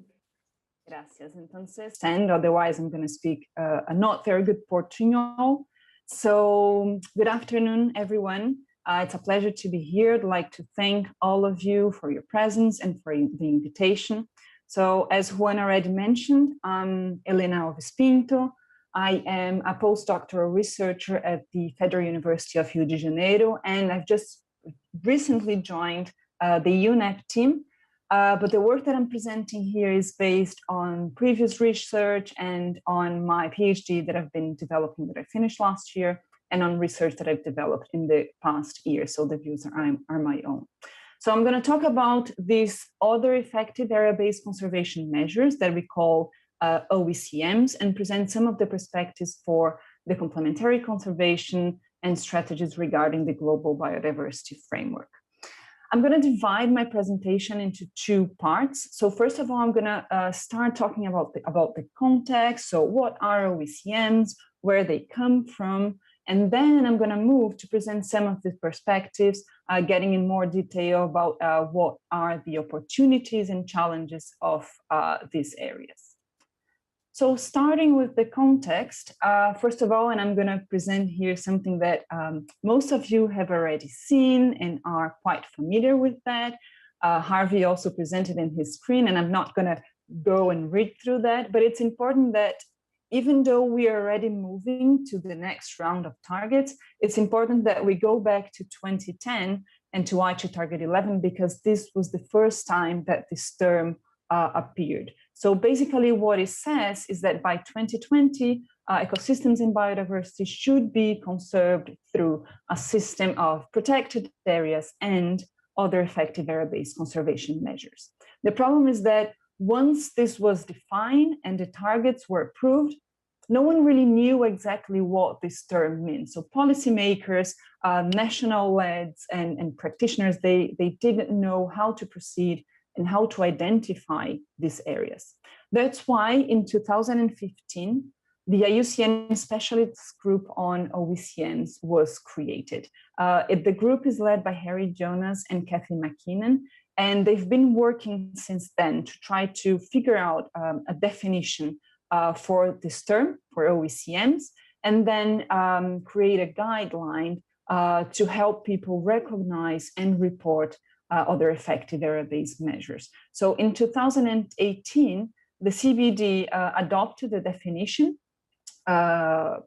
gracias. Entonces, and otherwise I'm going to speak a not very good Portuñol. So, good afternoon, everyone. It's a pleasure to be here. I'd like to thank all of you for your presence and for the invitation. So, as Juan already mentioned, I'm Elena Alves Pinto. I am a postdoctoral researcher at the Federal University of Rio de Janeiro, and I've just recently joined the UNEP team. But the work that I'm presenting here is based on previous research and on my PhD that I've been developing, that I finished last year, and on research that I've developed in the past year. So the views are my own. So I'm going to talk about these other effective area-based conservation measures that we call OECMs and present some of the perspectives for the complementary conservation and strategies regarding the global biodiversity framework. I'm going to divide my presentation into two parts. So first of all, I'm going to start talking about the context. So what are OECMs, where they come from, and then I'm going to move to present some of the perspectives, getting in more detail about what are the opportunities and challenges of these areas. So starting with the context, first of all, and I'm going to present here something that most of you have already seen and are quite familiar with that. Harvey also presented in his screen, and I'm not going to go and read through that, but it's important that even though we are already moving to the next round of targets, it's important that we go back to 2010 and to Aichi Target 11, because this was the first time that this term appeared. So basically what it says is that by 2020, ecosystems and biodiversity should be conserved through a system of protected areas and other effective area-based conservation measures. The problem is that once this was defined and the targets were approved, no one really knew exactly what this term means. So policymakers, national leads and practitioners, they didn't know how to proceed and how to identify these areas. That's why in 2015, the IUCN Specialists Group on OECMs was created. The group is led by Harry Jonas and Kathy McKinnon, and they've been working since then to try to figure out a definition for this term, for OECMs, and then create a guideline to help people recognize and report other effective area-based measures. So in 2018, the CBD adopted the definition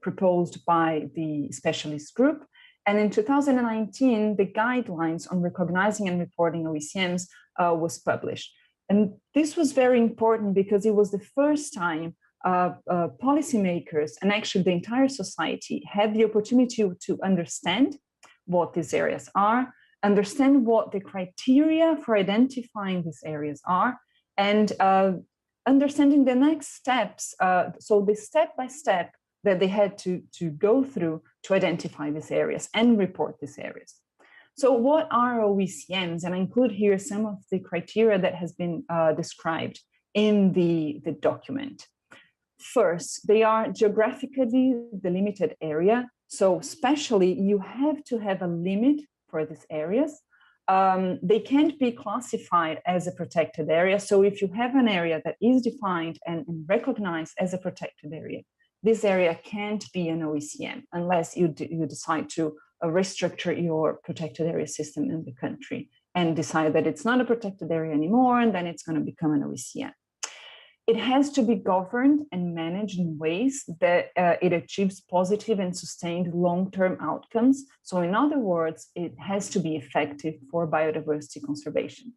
proposed by the specialist group. And in 2019, the guidelines on recognizing and reporting OECMs was published. And this was very important because it was the first time policymakers and actually the entire society had the opportunity to understand what these areas are, understand what the criteria for identifying these areas are, and understanding the next steps, so the step-by-step that they had to go through to identify these areas and report these areas. So what are OECMs? And I include here some of the criteria that has been described in the document. First, they are geographically delimited area. So especially you have to have a limit for these areas. They can't be classified as a protected area. So if you have an area that is defined and recognized as a protected area, this area can't be an OECM unless you decide to restructure your protected area system in the country and decide that it's not a protected area anymore, and then it's going to become an OECM. It has to be governed and managed in ways that it achieves positive and sustained long-term outcomes. So in other words, it has to be effective for biodiversity conservation.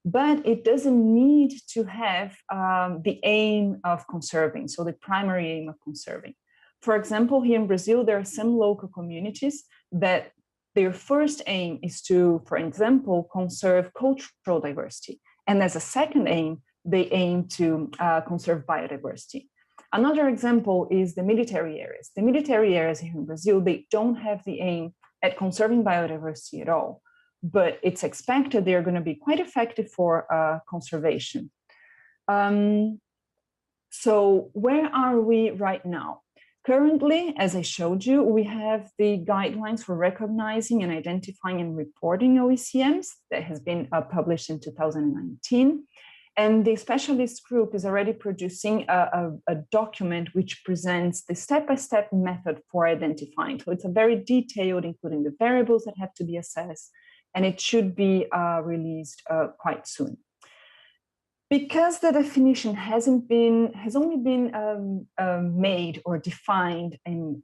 But it doesn't need to have the aim of conserving, so the primary aim of conserving. For example, here in Brazil, there are some local communities that their first aim is to, for example, conserve cultural diversity. And as a second aim, they aim to conserve biodiversity. Another example is the military areas. The military areas here in Brazil, they don't have the aim at conserving biodiversity at all, but it's expected they're going to be quite effective for conservation. So where are we right now? Currently, as I showed you, we have the guidelines for recognizing and identifying and reporting OECMs that has been published in 2019. And the specialist group is already producing a document which presents the step-by-step method for identifying. So it's a very detailed, including the variables that have to be assessed, and it should be released quite soon. Because the definition has only been made or defined in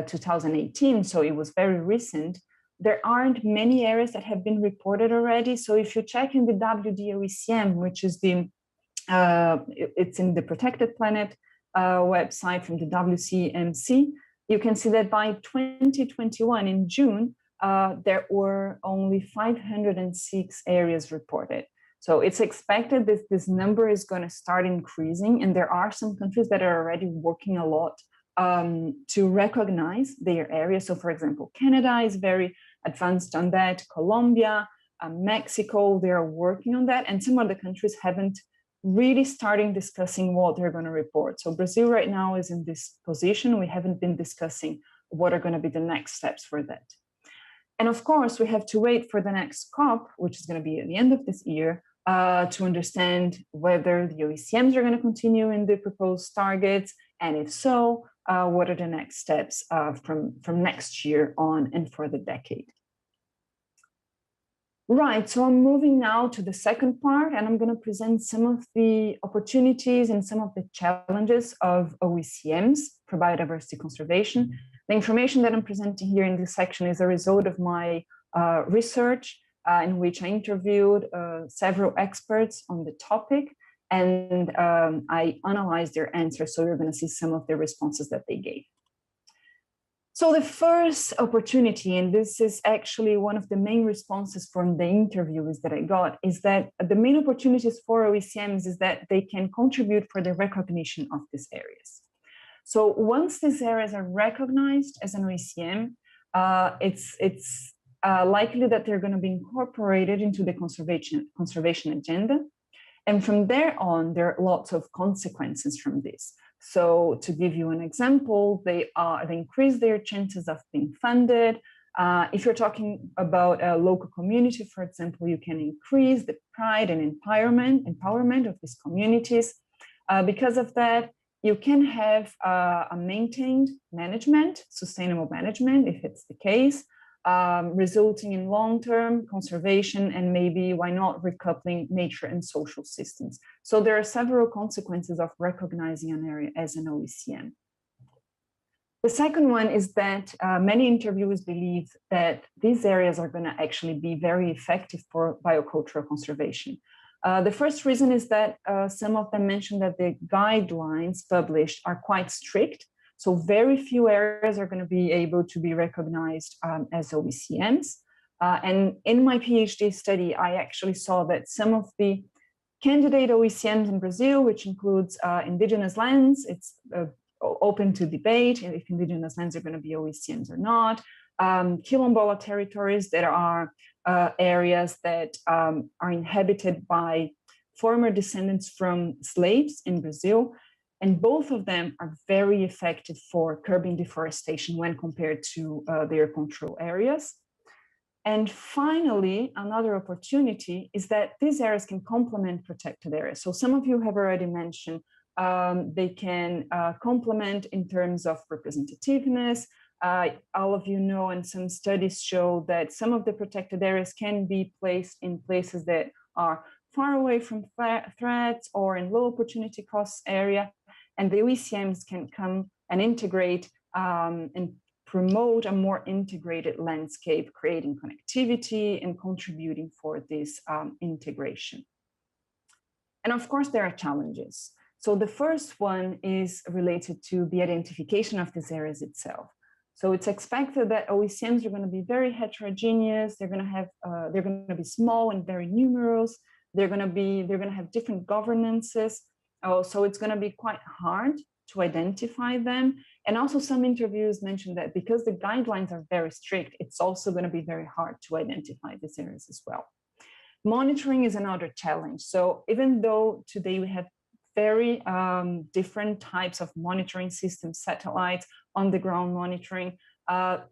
2018, so it was very recent, there aren't many areas that have been reported already. So if you check in the WDOECM, which is it's in the Protected Planet website from the WCMC, you can see that by 2021 in June, there were only 506 areas reported. So it's expected that this number is going to start increasing, and there are some countries that are already working a lot to recognize their area. So for example, Canada is very advanced on that, Colombia, Mexico, they are working on that, and some other countries haven't really starting discussing what they're going to report. So Brazil right now is in this position. We haven't been discussing what are going to be the next steps for that. And of course, we have to wait for the next COP, which is going to be at the end of this year, to understand whether the OECMs are going to continue in the proposed targets, and if so, what are the next steps from next year on and for the decade. Right, so I'm moving now to the second part, and I'm going to present some of the opportunities and some of the challenges of OECMs for biodiversity conservation. The information that I'm presenting here in this section is a result of my research in which I interviewed several experts on the topic, and I analyzed their answers, so you're going to see some of the responses that they gave. So the first opportunity, and this is actually one of the main responses from the interviews that I got, is that the main opportunities for OECMs is that they can contribute for the recognition of these areas. So once these areas are recognized as an OECM, it's likely that they're going to be incorporated into the conservation agenda. And from there on, there are lots of consequences from this. So to give you an example, they increase their chances of being funded. If you're talking about a local community, for example, you can increase the pride and empowerment of these communities. Because of that, you can have a maintained management, sustainable management, if it's the case, resulting in long-term conservation and maybe, why not, recoupling nature and social systems. So there are several consequences of recognizing an area as an OECM. The second one is that many interviewers believe that these areas are going to actually be very effective for biocultural conservation. The first reason is that some of them mentioned that the guidelines published are quite strict. So very few areas are going to be able to be recognized as OECMs. And in my PhD study, I actually saw that some of the candidate OECMs in Brazil, which includes indigenous lands, it's open to debate if indigenous lands are going to be OECMs or not. Quilombola territories that are areas that are inhabited by former descendants from slaves in Brazil. And both of them are very effective for curbing deforestation when compared to their control areas. And finally, another opportunity is that these areas can complement protected areas. So some of you have already mentioned they can complement in terms of representativeness. All of you know, and some studies show that some of the protected areas can be placed in places that are far away from threats or in low opportunity cost area. And the OECMs can come and integrate and promote a more integrated landscape, creating connectivity and contributing for this integration. And of course, there are challenges. So the first one is related to the identification of these areas itself. So it's expected that OECMs are going to be very heterogeneous. They're going to be small and very numerous. They're going to have different governances. So it's going to be quite hard to identify them. And also some interviews mentioned that because the guidelines are very strict, it's also going to be very hard to identify these areas as well. Monitoring is another challenge. So even though today we have very different types of monitoring systems, satellites, on-the-ground monitoring,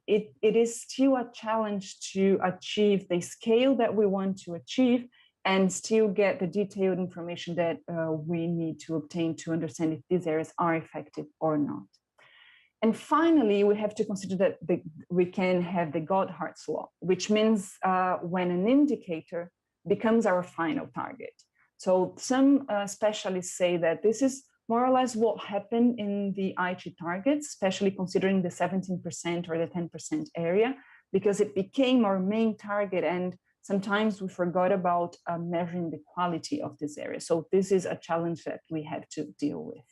it is still a challenge to achieve the scale that we want to achieve and still get the detailed information that we need to obtain to understand if these areas are effective or not. And finally, we have to consider that we can have the Goldhart's law, which means when an indicator becomes our final target. So some specialists say that this is more or less what happened in the Aichi targets, especially considering the 17% or the 10% area, because it became our main target and sometimes we forgot about measuring the quality of this area. So this is a challenge that we have to deal with.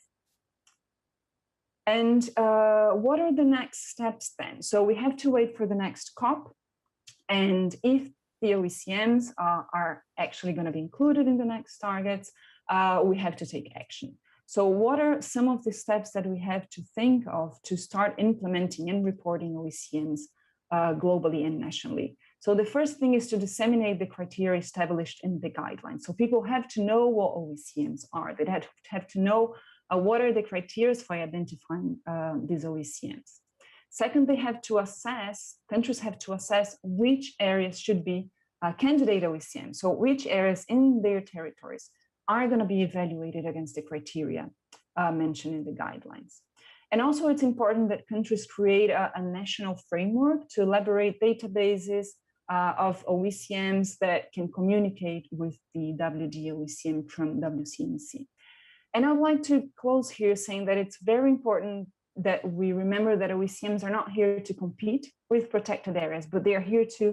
And what are the next steps then? So we have to wait for the next COP. And if the OECMs are actually going to be included in the next targets, we have to take action. So what are some of the steps that we have to think of to start implementing and reporting OECMs globally and nationally? So the first thing is to disseminate the criteria established in the guidelines. So people have to know what OECMs are. They have to know what are the criteria for identifying these OECMs. Second, countries have to assess which areas should be candidate OECMs. So which areas in their territories are going to be evaluated against the criteria mentioned in the guidelines. And also it's important that countries create a national framework to elaborate databases of OECMs that can communicate with the WD OECM from WCMC. And I'd like to close here saying that it's very important that we remember that OECMs are not here to compete with protected areas, but they are here to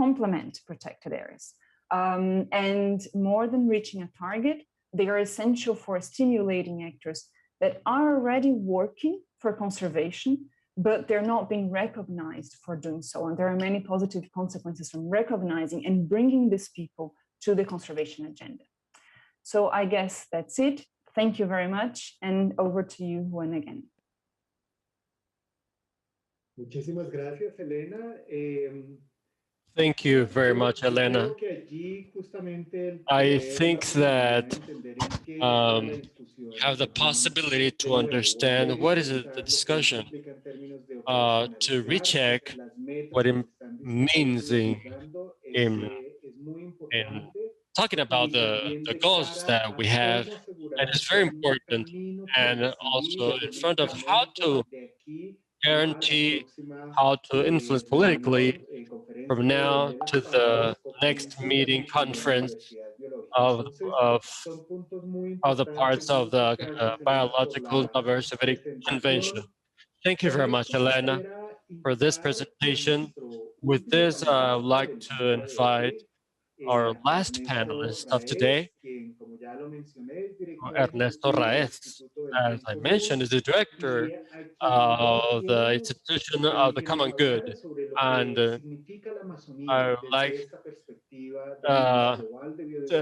complement protected areas. And more than reaching a target, they are essential for stimulating actors that are already working for conservation, but they're not being recognized for doing so. And there are many positive consequences from recognizing and bringing these people to the conservation agenda. So I guess that's it. Thank you very much. And over to you, Juan, again. Muchísimas gracias, Elena. Thank you very much, Elena. I think that you have the possibility to understand what is the discussion, to recheck what it means in talking about the goals that we have, and it's very important, and also in front of how to guarantee, how to influence politically from now to the next meeting conference of the parts of the Biological Diversity Convention. Thank you very much, Elena, for this presentation. With this, I would like to invite our last panelist of today, Ernesto Raez. As I mentioned, is the director of the Institution of the Common Good. And I would like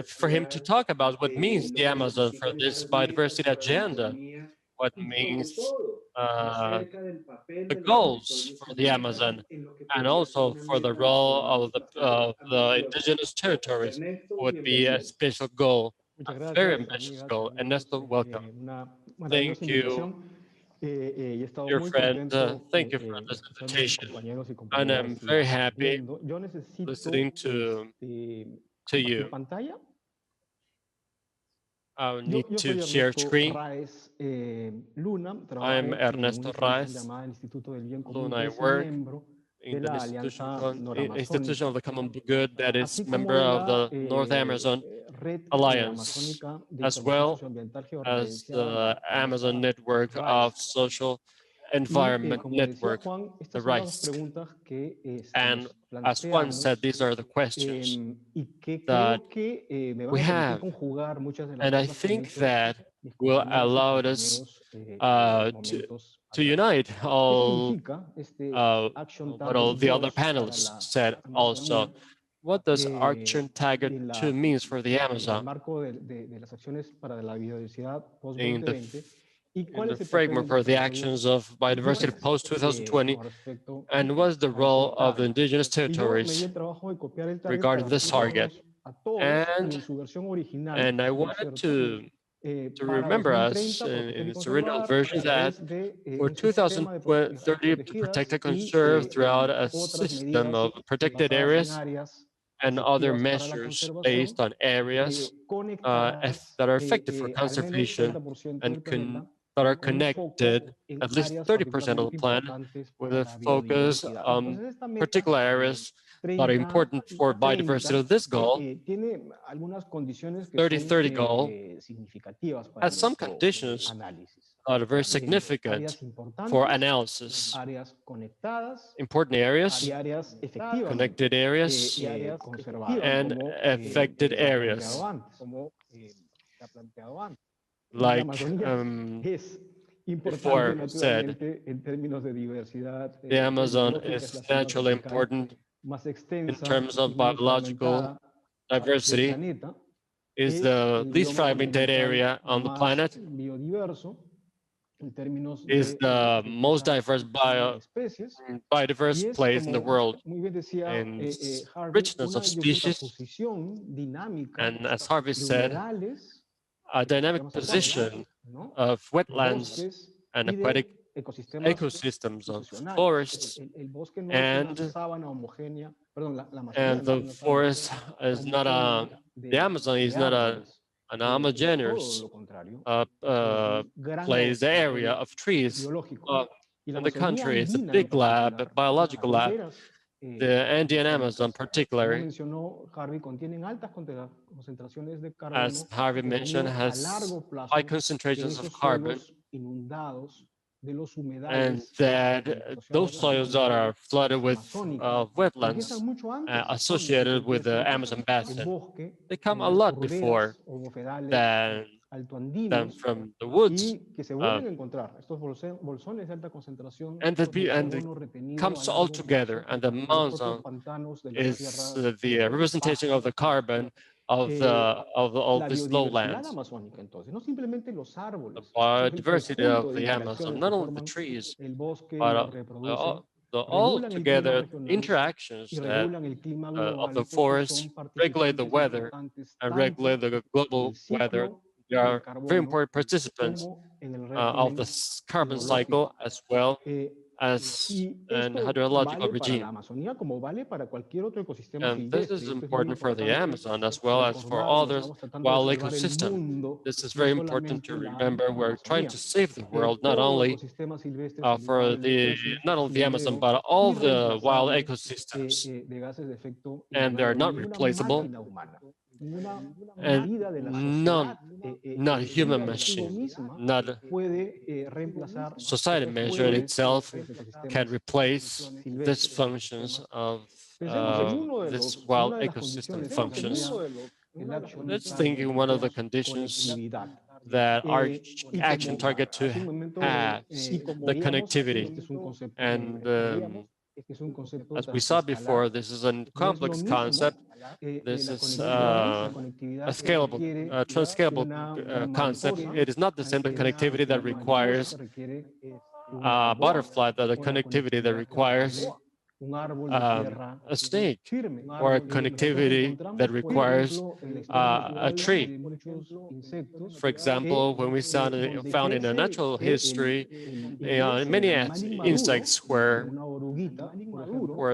for him to talk about what means the Amazon for this biodiversity agenda, what means the goals for the Amazon, and also for the role of the indigenous territories would be a special goal, a very ambitious goal. Ernesto, welcome. Thank you, dear friend. Thank you for this invitation. And I'm very happy listening to you. I need to share screen. I'm Ernesto Raez. Luna, I work in the Institution of the Common Good that is member of the North Amazon Alliance, as well as the Amazon Network of Social Environment Network, the RICE. And as Juan said, these are the questions that we have. And I think that will allow us to unite all what all the other panelists said also. What does Action Target 2 means for the Amazon? In the framework for the actions of biodiversity post-2020, and what's the role of the indigenous territories regarding this target? And I wanted to remember us in its original version that for 2030 to protect and conserve throughout a system of protected areas and other measures based on areas that are effective for conservation and that are connected, at least 30% of the plan, with a focus on particular areas that are important for biodiversity. This goal, 30-30 goal, has some conditions that are very significant for analysis. Important areas, connected areas, and affected areas. Like before said, the Amazon is naturally important in terms of biological diversity, is the least fragmented area on the planet, is the most diverse biodiverse place in the world, in richness of species, and as Harvey said, a dynamic position of wetlands and aquatic ecosystems of forests, and the forest is not the Amazon is not an homogeneous place area of trees. In the country, it's a big lab, biological lab. The Andean Amazon, particularly, as Harvey mentioned, has high concentrations of carbon, and that those soils that are flooded with wetlands associated with the Amazon basin, they come a lot before than from the woods. And it comes all together, and the Amazon is the representation of the carbon of these lowlands. The biodiversity of the Amazon, not only the trees, but the altogether interactions of the forest regulate the weather and regulate the global weather. They are very important participants of the carbon cycle as well as an hydrological regime. And this is important for the Amazon as well as for other wild ecosystems. This is very important to remember. We're trying to save the world, not only for not only the Amazon, but all the wild ecosystems. And they're not replaceable. And not human machine, not society measure in itself can replace these functions of this wild ecosystem functions. Let's think in one of the conditions that our action target to have the connectivity. And as we saw before, this is a complex concept. This is a scalable, transcalable concept. It is not the same connectivity that requires a butterfly, that the connectivity that requires a snake, or a connectivity that requires a tree. For example, when we found in a natural history many insects where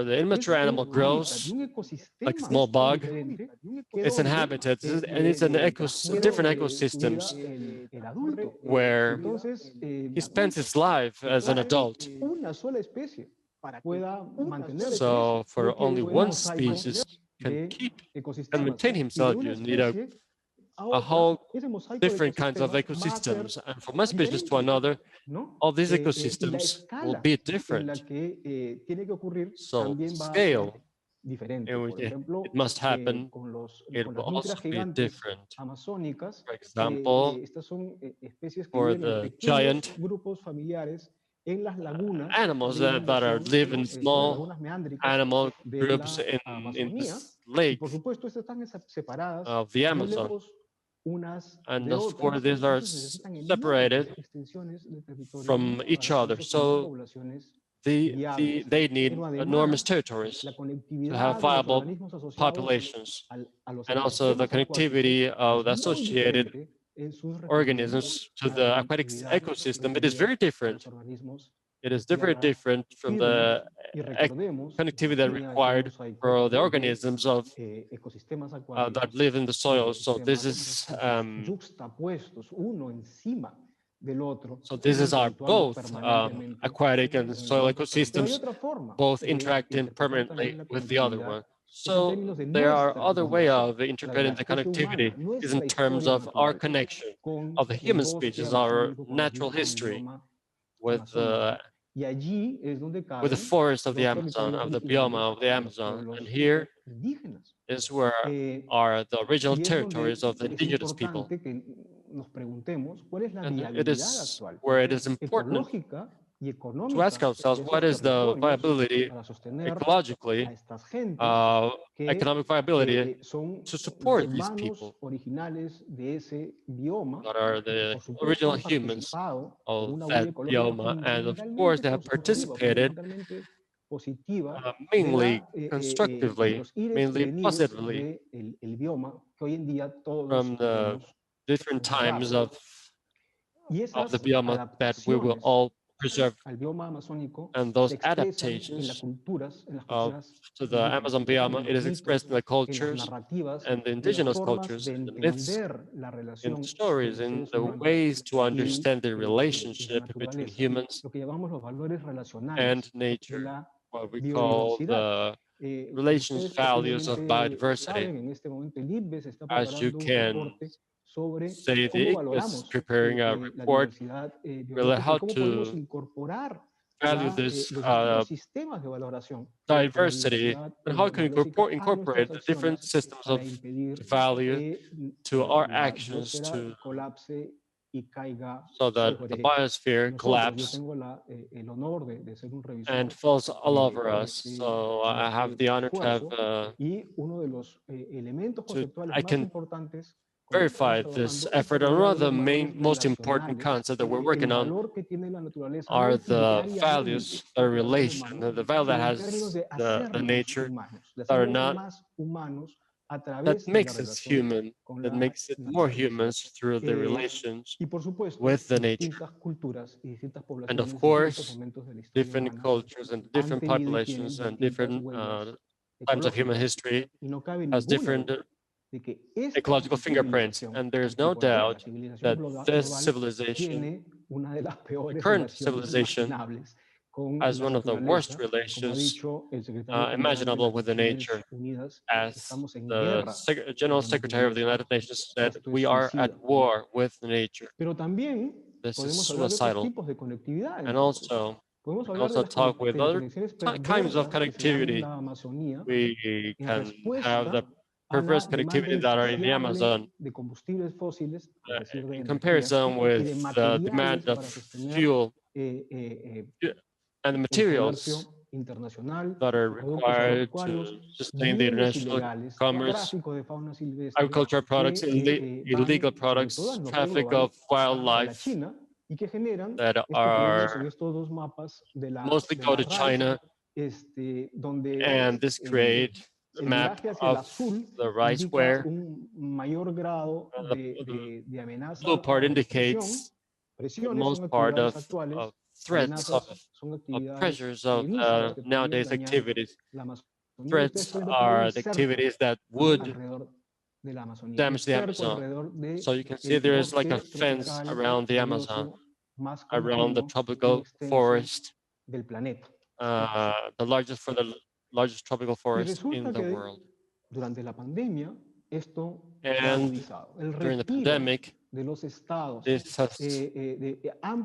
the immature animal grows, like a small bug, it's inhabited, and it's an different ecosystems where he spends his life as an adult. So for only one species can keep and maintain himself, you need a whole different kinds of ecosystems. And from one species to another, all these ecosystems will be different. So scale, it must happen. It will also be different. For example, for the giant animals that live in small animal groups in this lake of the Amazon. And those four, these are separated from each other. So they need enormous territories to have viable populations. And also the connectivity of the associated organisms to the aquatic ecosystem, it is very different. It is very different from the connectivity that required for the organisms that live in the soil. So this is our both aquatic and soil ecosystems, both interacting permanently with the other one. So there are other ways of interpreting the connectivity is in terms of our connection of the human species, our natural history with the forest of the Amazon, of the biome of the Amazon. And here is where are the original territories of the indigenous people. And it is where it is important to ask ourselves what is the viability ecologically, economic viability to support these people that are the original humans of that bioma, and of course they have participated mainly constructively, mainly positively from the different times of the bioma that we will all preserve. And those adaptations to the Amazon bioma, it is expressed in the cultures and the indigenous cultures, in the myths, in the stories, in the ways to understand the relationship between humans and nature, what we call the relations values of biodiversity. As you can say, the ICBIS is preparing a report really how to value this diversity and how can we incorporate the different systems of value to our actions so that the biosphere collapses and falls all over us. So I have the honor to have I can verify this effort. And one of the most important concepts that we're working on are the values, the relation, the value that has the nature that are not, that makes us human, that makes it more humans through the relations with the nature. And of course, different cultures and different populations and different times of human history has different ecological fingerprints, and there's no doubt that this civilization, the current civilization, has one of the worst relations imaginable with the nature. As the General Secretary of the United Nations said, we are at war with nature. This is suicidal. And also, we can also talk with other kinds of connectivity. We can have the perverse connectivity that are in the Amazon in comparison with the demand of fuel and the materials that are required to sustain the international commerce, agricultural products, illegal products, traffic of wildlife that are mostly go to China, and this create the map of the right where the blue part indicates the most part of threats of pressures of nowadays activities. Threats are the activities that would damage the Amazon. So you can see there is like a fence around the Amazon, around the tropical forest, the largest tropical forest in the world. And during the pandemic, this has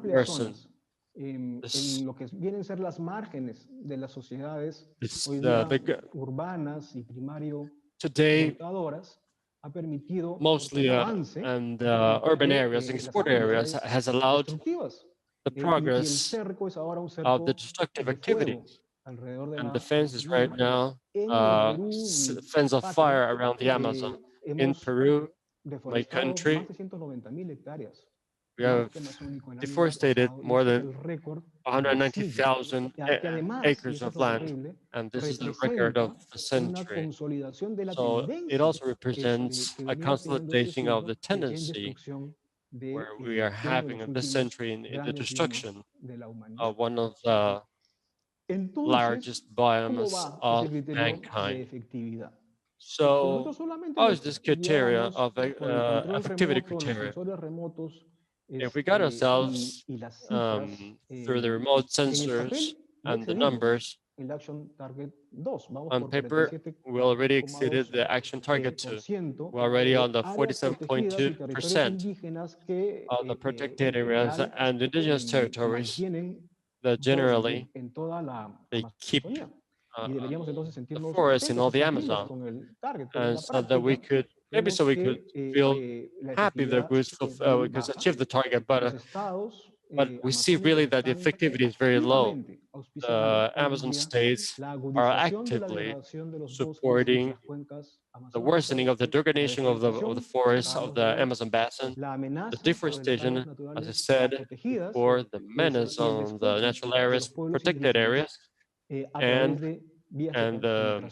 worsened. Today, mostly and urban areas and export areas has allowed the progress of the destructive activities. And the fence is right now fence of fire around the Amazon. In Peru, my country, we have deforested more than 190,000 acres of land, and this is the record of the century. So it also represents a consolidation of the tendency where we are having in this century in the destruction of one of the largest biomes of mankind. So how is this criteria of effectivity criteria? If we got ourselves through the remote sensors and the numbers, on paper, we already exceeded the action target 2. We're already on the 47.2% of the protected areas and indigenous territories that generally they keep the forest in all the Amazon, and so that we could feel happy that we could achieve the target. But But we see really that the effectivity is very low. The Amazon states are actively supporting the worsening of the degradation of the forests of the Amazon basin, the deforestation, as I said before, the menace on the natural areas, protected areas, and the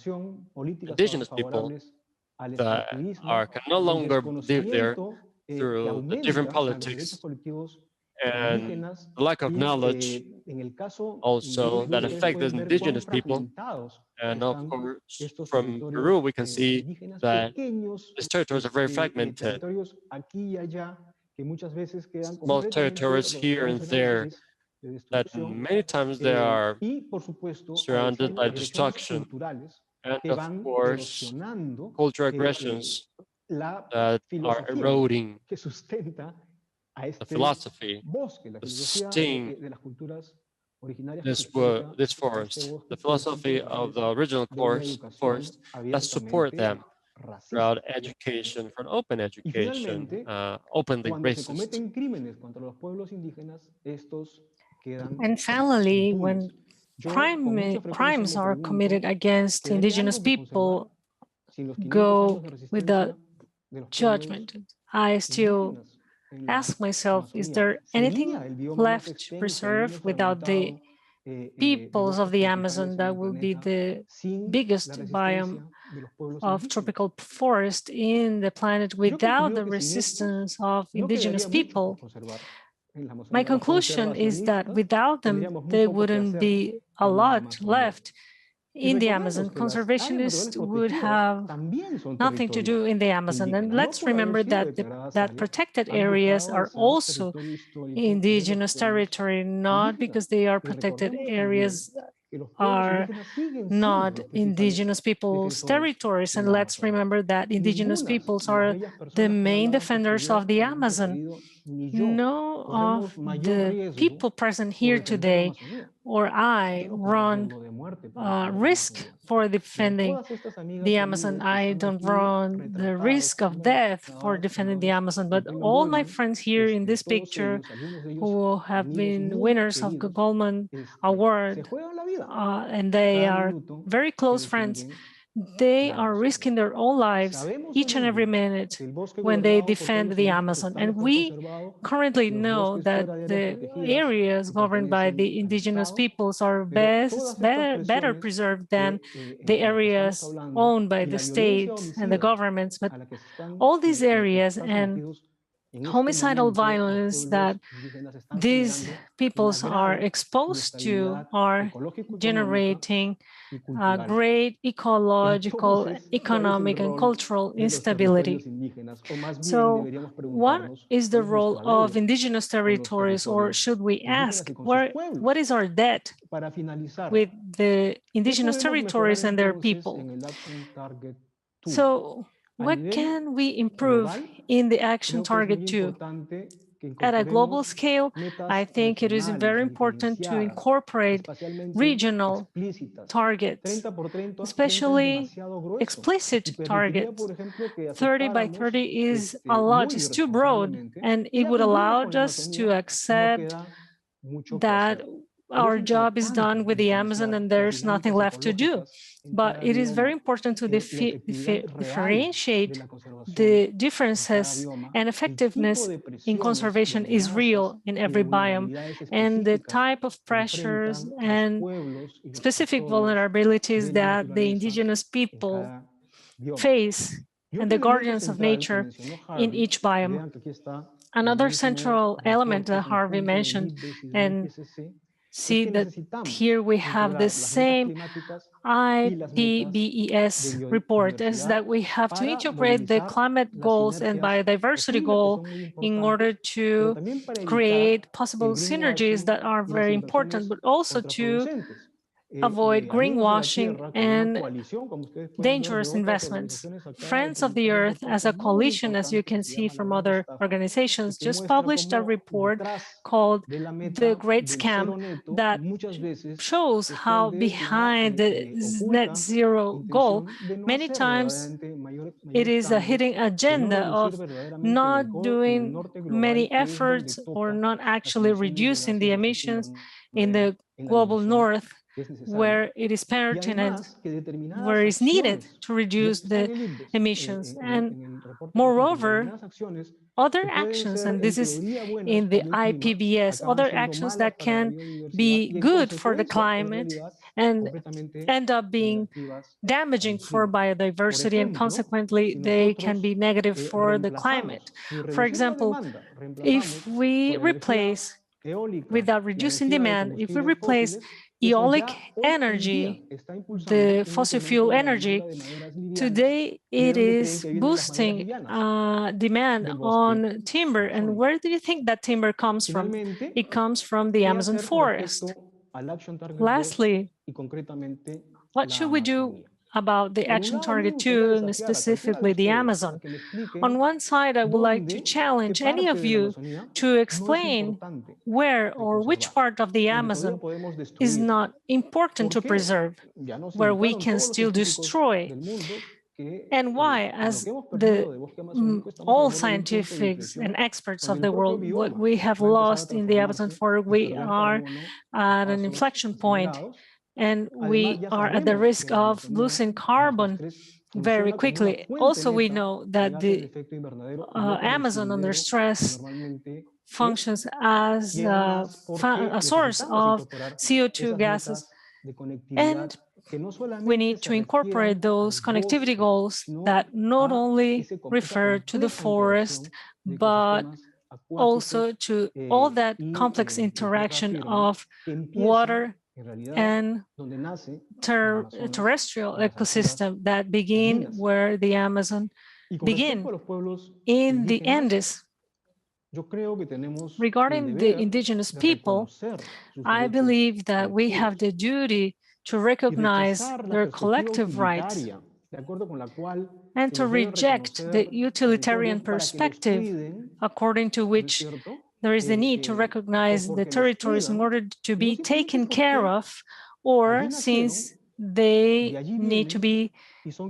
indigenous people that can no longer live there through the different politics and the lack of knowledge also that affect the indigenous people. And of course, from Peru, we can see that these territories are very fragmented. Small territories here and there that many times they are surrounded by destruction. And of course, cultural aggressions that are eroding the philosophy, the sustain this forest, the philosophy of the original forest that support them throughout education, for an open education, openly racist. And finally, when crimes are committed against indigenous people, go without judgment, I still ask myself, is there anything left to preserve without the peoples of the Amazon that will be the biggest biome of tropical forest in the planet without the resistance of indigenous people? My conclusion is that without them, there wouldn't be a lot left in the Amazon. Conservationists would have nothing to do in the Amazon. And let's remember that that protected areas are also indigenous territory, not because they are protected areas are not indigenous people's territories. And let's remember that indigenous peoples are the main defenders of the Amazon. No of the people present here today or I run risk for defending the Amazon. I don't run the risk of death for defending the Amazon, but all my friends here in this picture who have been winners of the Goldman Award, and they are very close friends, they are risking their own lives each and every minute when they defend the Amazon. And we currently know that the areas governed by the indigenous peoples are better preserved than the areas owned by the state and the governments. But all these areas and homicidal violence that these peoples are exposed to are generating great ecological, economic, and cultural instability. So what is the role of indigenous territories, or should we ask, what is our debt with the indigenous territories and their people? So what can we improve in the action target 2? At a global scale, I think it is very important to incorporate regional targets, especially explicit targets. 30 by 30 is a lot, it's too broad, and it would allow us to accept that our job is done with the Amazon and there's nothing left to do. But it is very important to differentiate the differences, and effectiveness in conservation is real in every biome, and the type of pressures and specific vulnerabilities that the indigenous people face and the guardians of nature in each biome. Another central element that Harvey mentioned, and see that here we have the same IPBES report, is that we have to integrate the climate goals and biodiversity goal in order to create possible synergies that are very important, but also to avoid greenwashing and dangerous investments. Friends of the Earth, as a coalition, as you can see from other organizations, just published a report called The Great Scam that shows how behind the net zero goal, many times it is a hidden agenda of not doing many efforts or not actually reducing the emissions in the global north, where it is pertinent, where it's needed to reduce the emissions. And moreover, other actions, and this is in the IPBES, other actions that can be good for the climate and end up being damaging for biodiversity, and consequently they can be negative for the climate. For example, if we replace, without reducing demand, if we replace eolic energy, the fossil fuel energy, today it is boosting demand on timber. And where do you think that timber comes from? It comes from the Amazon forest. Lastly, what should we do about the action target 2 and specifically the Amazon? On one side, I would like to challenge any of you to explain where or which part of the Amazon is not important to preserve, where we can still destroy, and why, as all scientists and experts of the world, what we have lost in the Amazon forest, we are at an inflection point, and we are at the risk of losing carbon very quickly. Also, we know that the Amazon under stress functions as a source of CO2 gases, and we need to incorporate those connectivity goals that not only refer to the forest, but also to all that complex interaction of water and terrestrial ecosystem that begin where the Amazon begin, in the Andes. Regarding the indigenous people, I believe that we have the duty to recognize their collective rights and to reject the utilitarian perspective according to which there is a need to recognize the territories in order to be taken care of, or since they need to be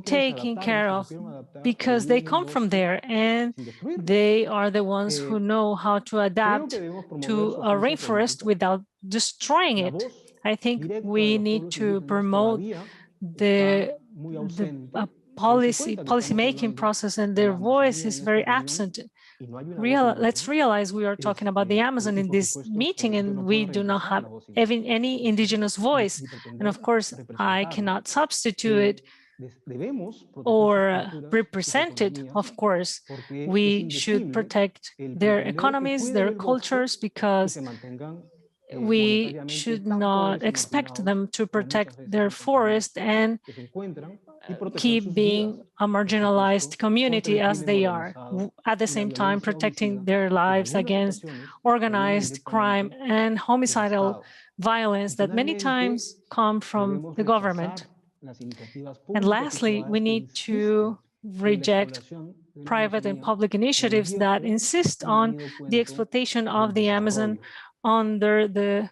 taken care of because they come from there and they are the ones who know how to adapt to a rainforest without destroying it. I think we need to promote the policy-making process, and their voice is very absent. Let's realize we are talking about the Amazon in this meeting, and we do not have even any indigenous voice. And of course, I cannot substitute it or represent it. Of course, we should protect their economies, their cultures, because we should not expect them to protect their forest and keep being a marginalized community as they are, at the same time protecting their lives against organized crime and homicidal violence that many times come from the government. And lastly, we need to reject private and public initiatives that insist on the exploitation of the Amazon under the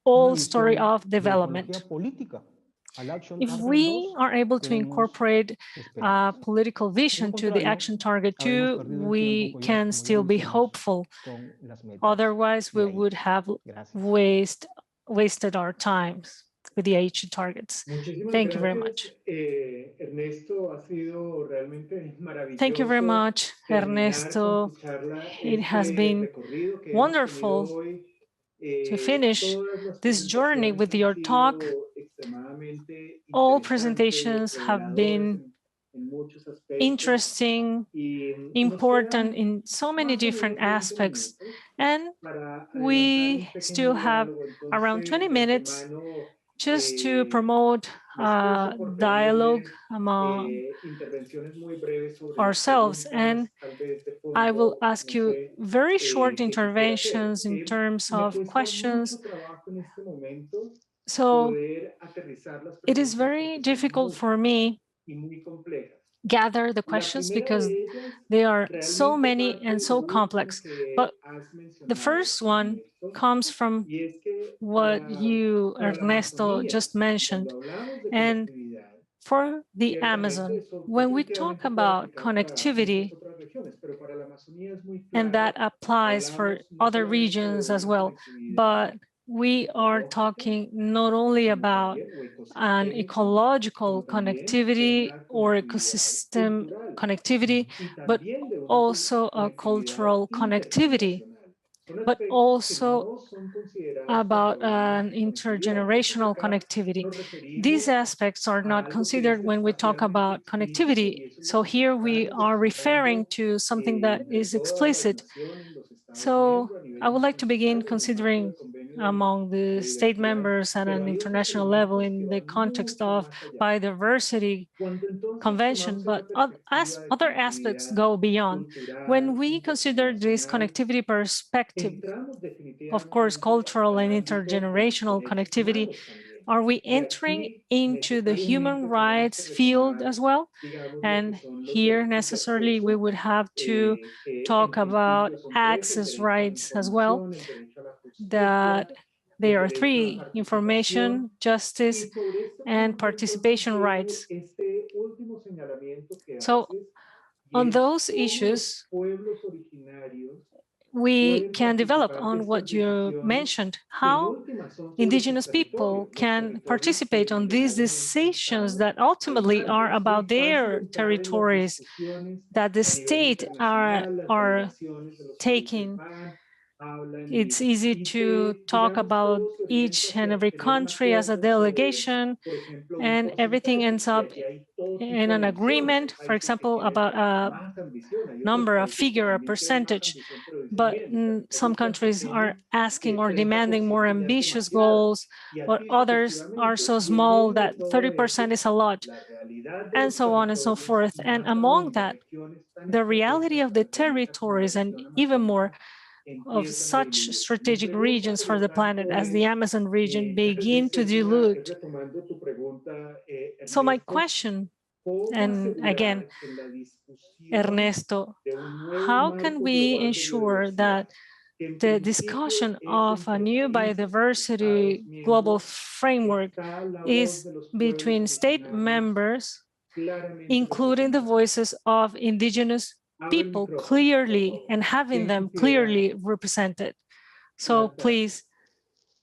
old story of development. If we are able to incorporate a political vision to the action target 2, we can still be hopeful. Otherwise, we would have wasted our time with the action targets. Thank you very much. Thank you very much, Ernesto. It has been wonderful to finish this journey with your talk. All presentations have been interesting, important in so many different aspects, and we still have around 20 minutes just to promote dialogue among ourselves. And I will ask you very short interventions in terms of questions. So it is very difficult for me gather the questions because they are so many and so complex. But the first one comes from what you, Ernesto, just mentioned. And for the Amazon, when we talk about connectivity, and that applies for other regions as well, but we are talking not only about an ecological connectivity or ecosystem connectivity, but also a cultural connectivity, but also about an intergenerational connectivity. These aspects are not considered when we talk about connectivity. So here we are referring to something that is explicit. So I would like to begin considering among the state members at an international level in the context of biodiversity convention, but as other aspects go beyond. When we consider this connectivity perspective, of course, cultural and intergenerational connectivity, are we entering into the human rights field as well? And here necessarily we would have to talk about access rights as well, that there are three: information, justice, and participation rights. So on those issues, we can develop on what you mentioned, how indigenous people can participate on these decisions that ultimately are about their territories, that the state are taking. It's easy to talk about each and every country as a delegation, and everything ends up in an agreement, for example, about a number, a figure, a percentage. But some countries are asking or demanding more ambitious goals, but others are so small that 30% is a lot, and so on and so forth. And among that, the reality of the territories, and even more of such strategic regions for the planet as the Amazon region, begin to dilute. So my question, and again, Ernesto, how can we ensure that the discussion of a new biodiversity global framework is between state members, including the voices of indigenous people clearly and having them clearly represented? So please,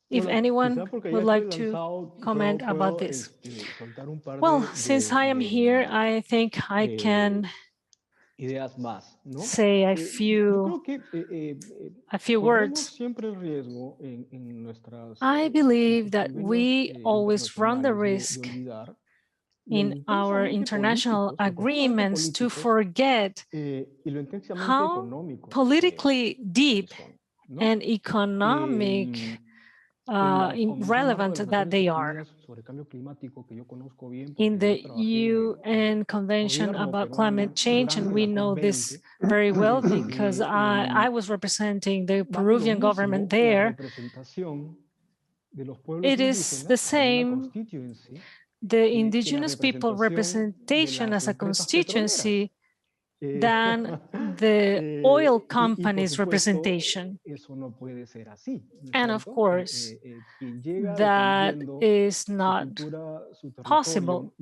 if anyone would like to comment about this. Well, since I am here, I think I can say a few words. I believe that we always run the risk in our international agreements to forget how politically deep and economic relevant that they are. In the UN Convention about Climate Change, and we know this very well because I was representing the Peruvian government there, it is the same, the indigenous people representation as a constituency than the oil companies' representation. And of course, that is not possible.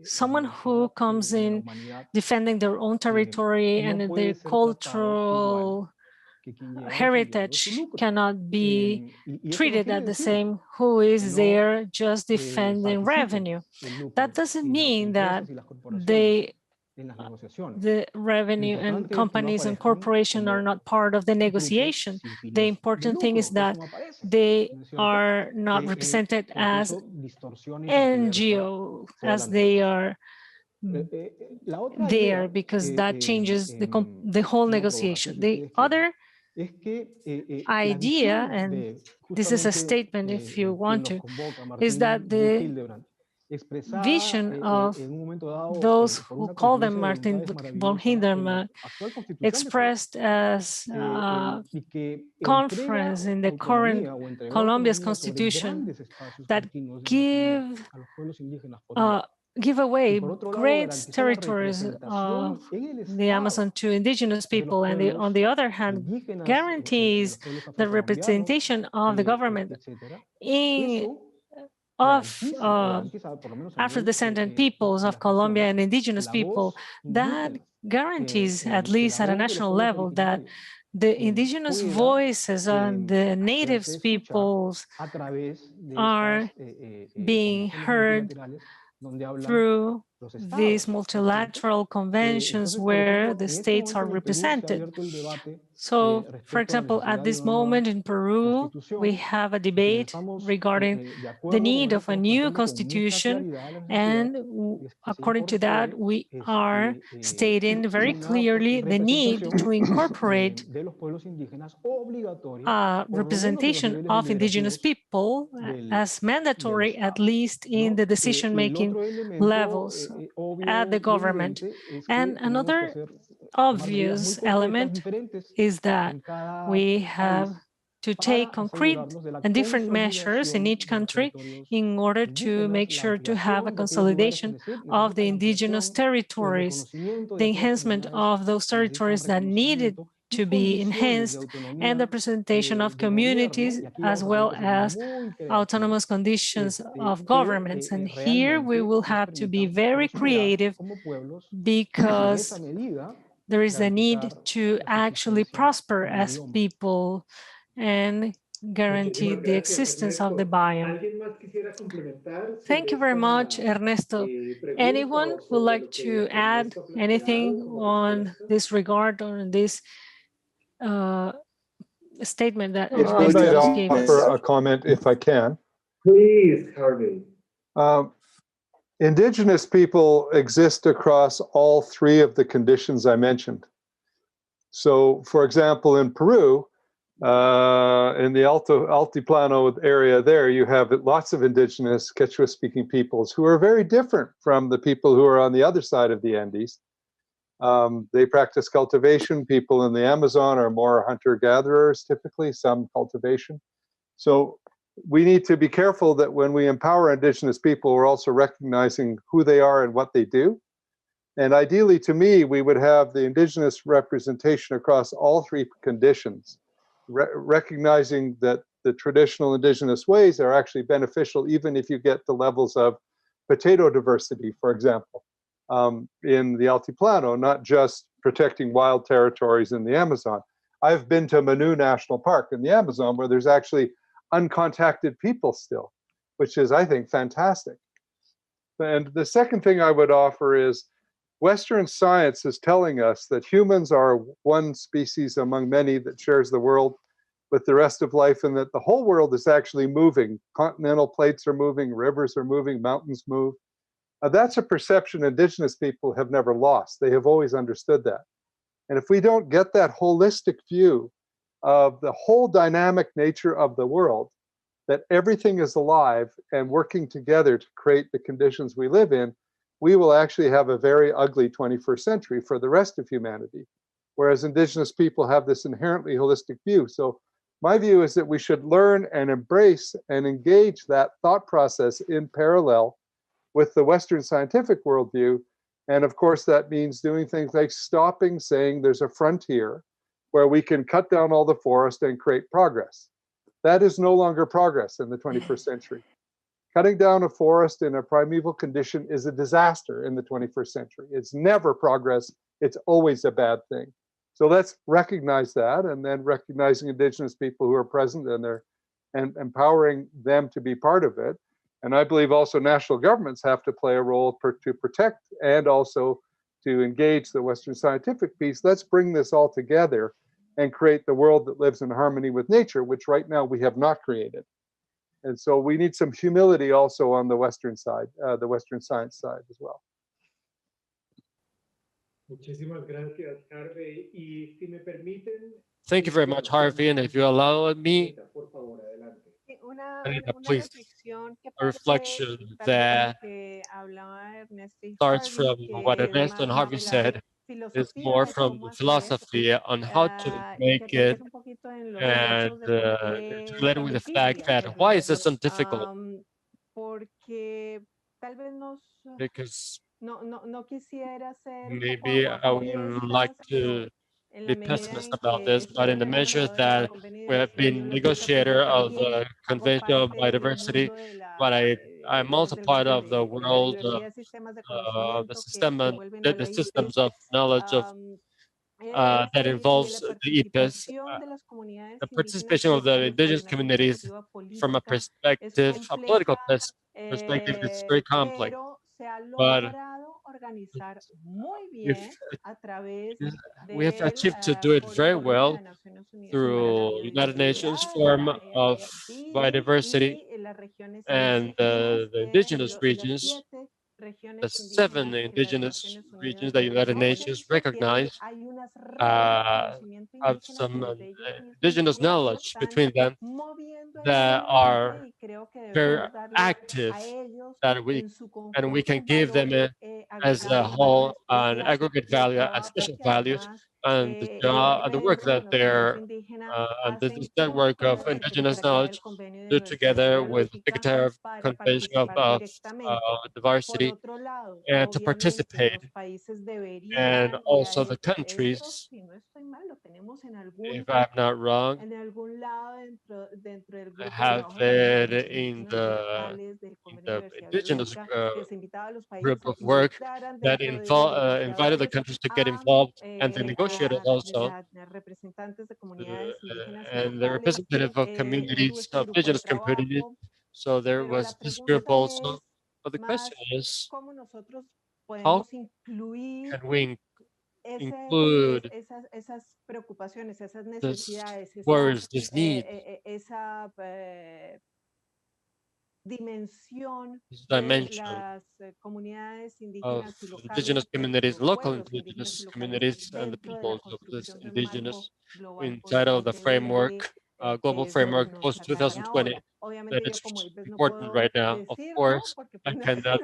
Someone who comes in defending their own territory and their cultural heritage cannot be treated as the same who is there just defending revenue. That doesn't mean that the revenue and companies and corporations are not part of the negotiation. The important thing is that they are not represented as NGO, as they are there, because that changes the whole negotiation. The other idea, and this is a statement if you want to, is that the vision of those who call them Martin von Hindermann expressed as conference in the current Colombia's constitution that give away great territories of the Amazon to indigenous people, and on the other hand, guarantees the representation of the government of Afro-descendant peoples of Colombia and indigenous people. That guarantees, at least at a national level, that the indigenous voices and the natives peoples are being heard through these multilateral conventions where the states are represented. So, for example, at this moment in Peru, we have a debate regarding the need of a new constitution, and according to that, we are stating very clearly the need to incorporate representation of indigenous people as mandatory, at least in the decision-making levels at the government. And another obvious element is that we have to take concrete and different measures in each country in order to make sure to have a consolidation of the indigenous territories, the enhancement of those territories that needed to be enhanced, and the presentation of communities as well as autonomous conditions of governments. And here we will have to be very creative because there is a need to actually prosper as people and guarantee the existence of the biome. Thank you very much, Ernesto. Anyone would like to add anything on this regard, on this statement that Ernesto gave us? Offer a comment if I can. Please, Harvey. Indigenous people exist across all three of the conditions I mentioned. So, for example, in Peru, in the Altiplano area there, you have lots of indigenous Quechua-speaking peoples who are very different from the people who are on the other side of the Andes. They practice cultivation. People in the Amazon are more hunter-gatherers, typically, some cultivation. So we need to be careful that when we empower indigenous people, we're also recognizing who they are and what they do. And ideally, to me, we would have the indigenous representation across all three conditions, recognizing that the traditional indigenous ways are actually beneficial, even if you get the levels of potato diversity, for example, in the Altiplano, not just protecting wild territories in the Amazon. I've been to Manu National Park in the Amazon, where there's actually uncontacted people still, which is, I think, fantastic. And the second thing I would offer is Western science is telling us that humans are one species among many that shares the world with the rest of life, and that the whole world is actually moving. Continental plates are moving, rivers are moving, mountains move. That's a perception indigenous people have never lost. They have always understood that. And if we don't get that holistic view of the whole dynamic nature of the world, that everything is alive and working together to create the conditions we live in, we will actually have a very ugly 21st century for the rest of humanity, whereas indigenous people have this inherently holistic view. So my view is that we should learn and embrace and engage that thought process in parallel with the Western scientific worldview. And of course, that means doing things like stopping saying there's a frontier where we can cut down all the forest and create progress. That is no longer progress in the 21st century. Cutting down a forest in a primeval condition is a disaster in the 21st century. It's never progress. It's always a bad thing. So let's recognize that, and then recognizing indigenous people who are present and empowering them to be part of it. And I believe also national governments have to play a role to protect and also to engage the Western scientific piece. Let's bring this all together and create the world that lives in harmony with nature, which right now we have not created. And so we need some humility also on the Western side, the Western science side as well. Muchísimas gracias, Harvey. Y si me permiten, Thank you very much, Harvey. And if you allow me, Anita, please. A reflection that starts from what Ernesto and Harvey said, is more from the philosophy on how to make it, and it's related with the fact that why is this so difficult? Because maybe I would like to be pessimist about this, but in the measure that we have been negotiator of the Convention of Biodiversity, but I'm also part of the world, the system and the systems of knowledge of that involves the IPES, the participation of the indigenous communities from a perspective, a political perspective, is very complex. But we've, we have achieved to do it very well through United Nations Forum of Biodiversity and the indigenous regions, the 7 indigenous regions that United Nations recognize have some indigenous knowledge between them that are very active, that we can give them as a whole an aggregate value, as special values, and the work that they're and this network of indigenous knowledge do together with the Secretary of Convention of Diversity and to participate. And also the countries, if I'm not wrong, have it in the indigenous group of work that invited the countries to get involved, and the negotiators also, and the representative of communities, of indigenous communities. So there was this group also. But the question is, how can we include this worries, this need, this dimension of indigenous communities, local indigenous communities, and the peoples of this indigenous inside of the framework, global framework post 2020, that it's important right now. Of course, I cannot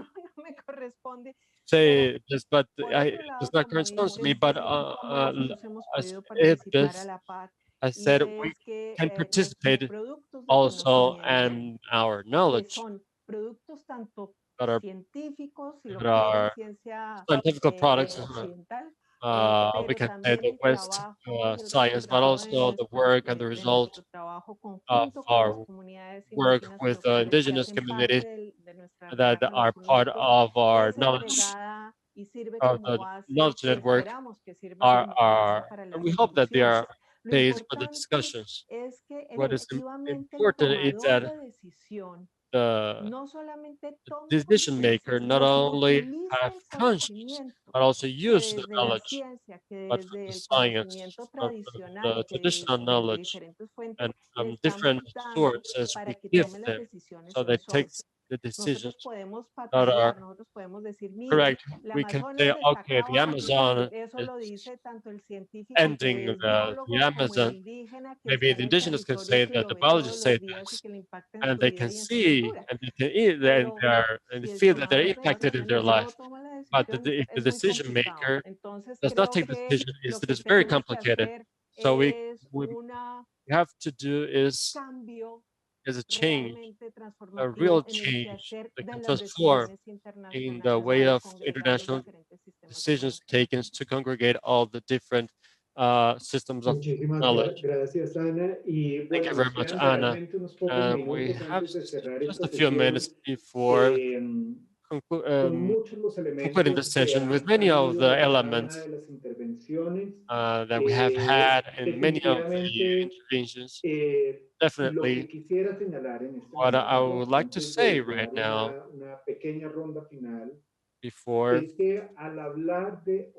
say this, but it does not correspond to me. But as if this, I said, we can participate also, and our knowledge that are scientific products. We can say the West science, but also the work and the result of our work with indigenous communities that are part of our knowledge, of the knowledge network, and we hope that they are paid for the discussions. What is important is that the decision maker not only have conscience, but also use the knowledge, but from the science, from the traditional knowledge, and from different sources we give them, so they take the decisions that are correct. We can say, okay, the Amazon is ending the Amazon. Maybe the indigenous can say that, the biologists say this, and they can see and they can and they feel that they're impacted in their life. But if the decision maker does not take the decision, it is very complicated. So we have to do is a change, a real change that can transform in the way of international decisions taken to congregate all the different systems of Muchísimas knowledge. gracias, Ana. Y Thank you bueno, very nos much, quedan Anna. realmente unos pocos We minutos have antes de cerrar just esta a few sesión. minutes before Con muchos los concluding the elementos que session with han many of salido the de cada una elements de las intervenciones. that we have had in many of the Definitivamente, interventions. lo que Definitely, quisiera señalar en este what I momento, would like to antes say de right dar now, una pequeña ronda final, before es que al hablar de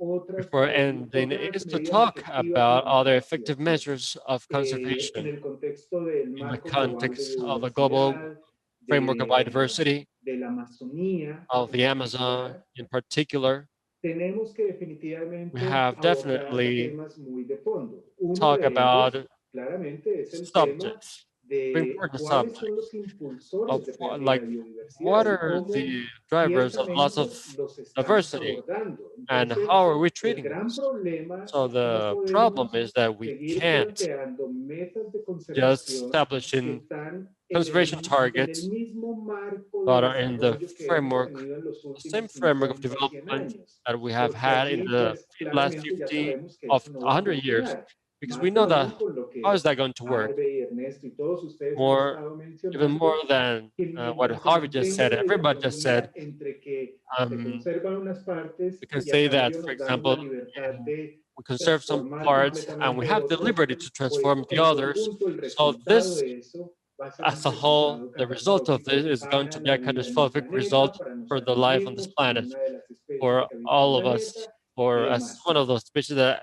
ending, is otras to medidas talk efectivas de about other effective conservación, measures of en conservation el contexto del in the marco global de context of the global biodiversidad, framework of biodiversity, de la Amazonía of en the Amazon particular, in particular. tenemos que We definitivamente have abordar definitely temas muy de fondo. Uno talk de ellos, about claramente, es el tema subjects important cuáles subject son los impulsores of de like la biodiversidad what y are cómo the drivers of loss of ciertamente los estamos diversity abordando. and Entonces, how are we el treating gran this? problema So es que no the problem podemos is that we seguir can't planteando metas de just conservación establish que in están conservation en el targets mismo marco de that are in the desarrollo que hemos framework, tenido en los the same últimos framework of 50 100 development años, that we have porque had in allí the pues last claramente ya 50 sabemos que of eso no va a 100 years, funcionar. because we Más know that aún con lo how que is that going to work? Harvey, Ernesto y todos ustedes han More, estado even mencionando, more than que what mientras se Harvey just mantenga said, la everybody just said, dicotomía entre que se um, conservan unas partes we can y a say that, cambio for nos damos la example, libertad de we conserve some transformar parts and we completamente have the otras, liberty to pues transform the en others. conjunto el So resultado this, de eso va a ser un as a whole, resultado the result of this catastrófico is going to para be la a vida en el catastrophic planeta, result para for the nosotros life on this mismos como planet, una de las especies for que habita el all of us, planeta y or as demás. one of those species that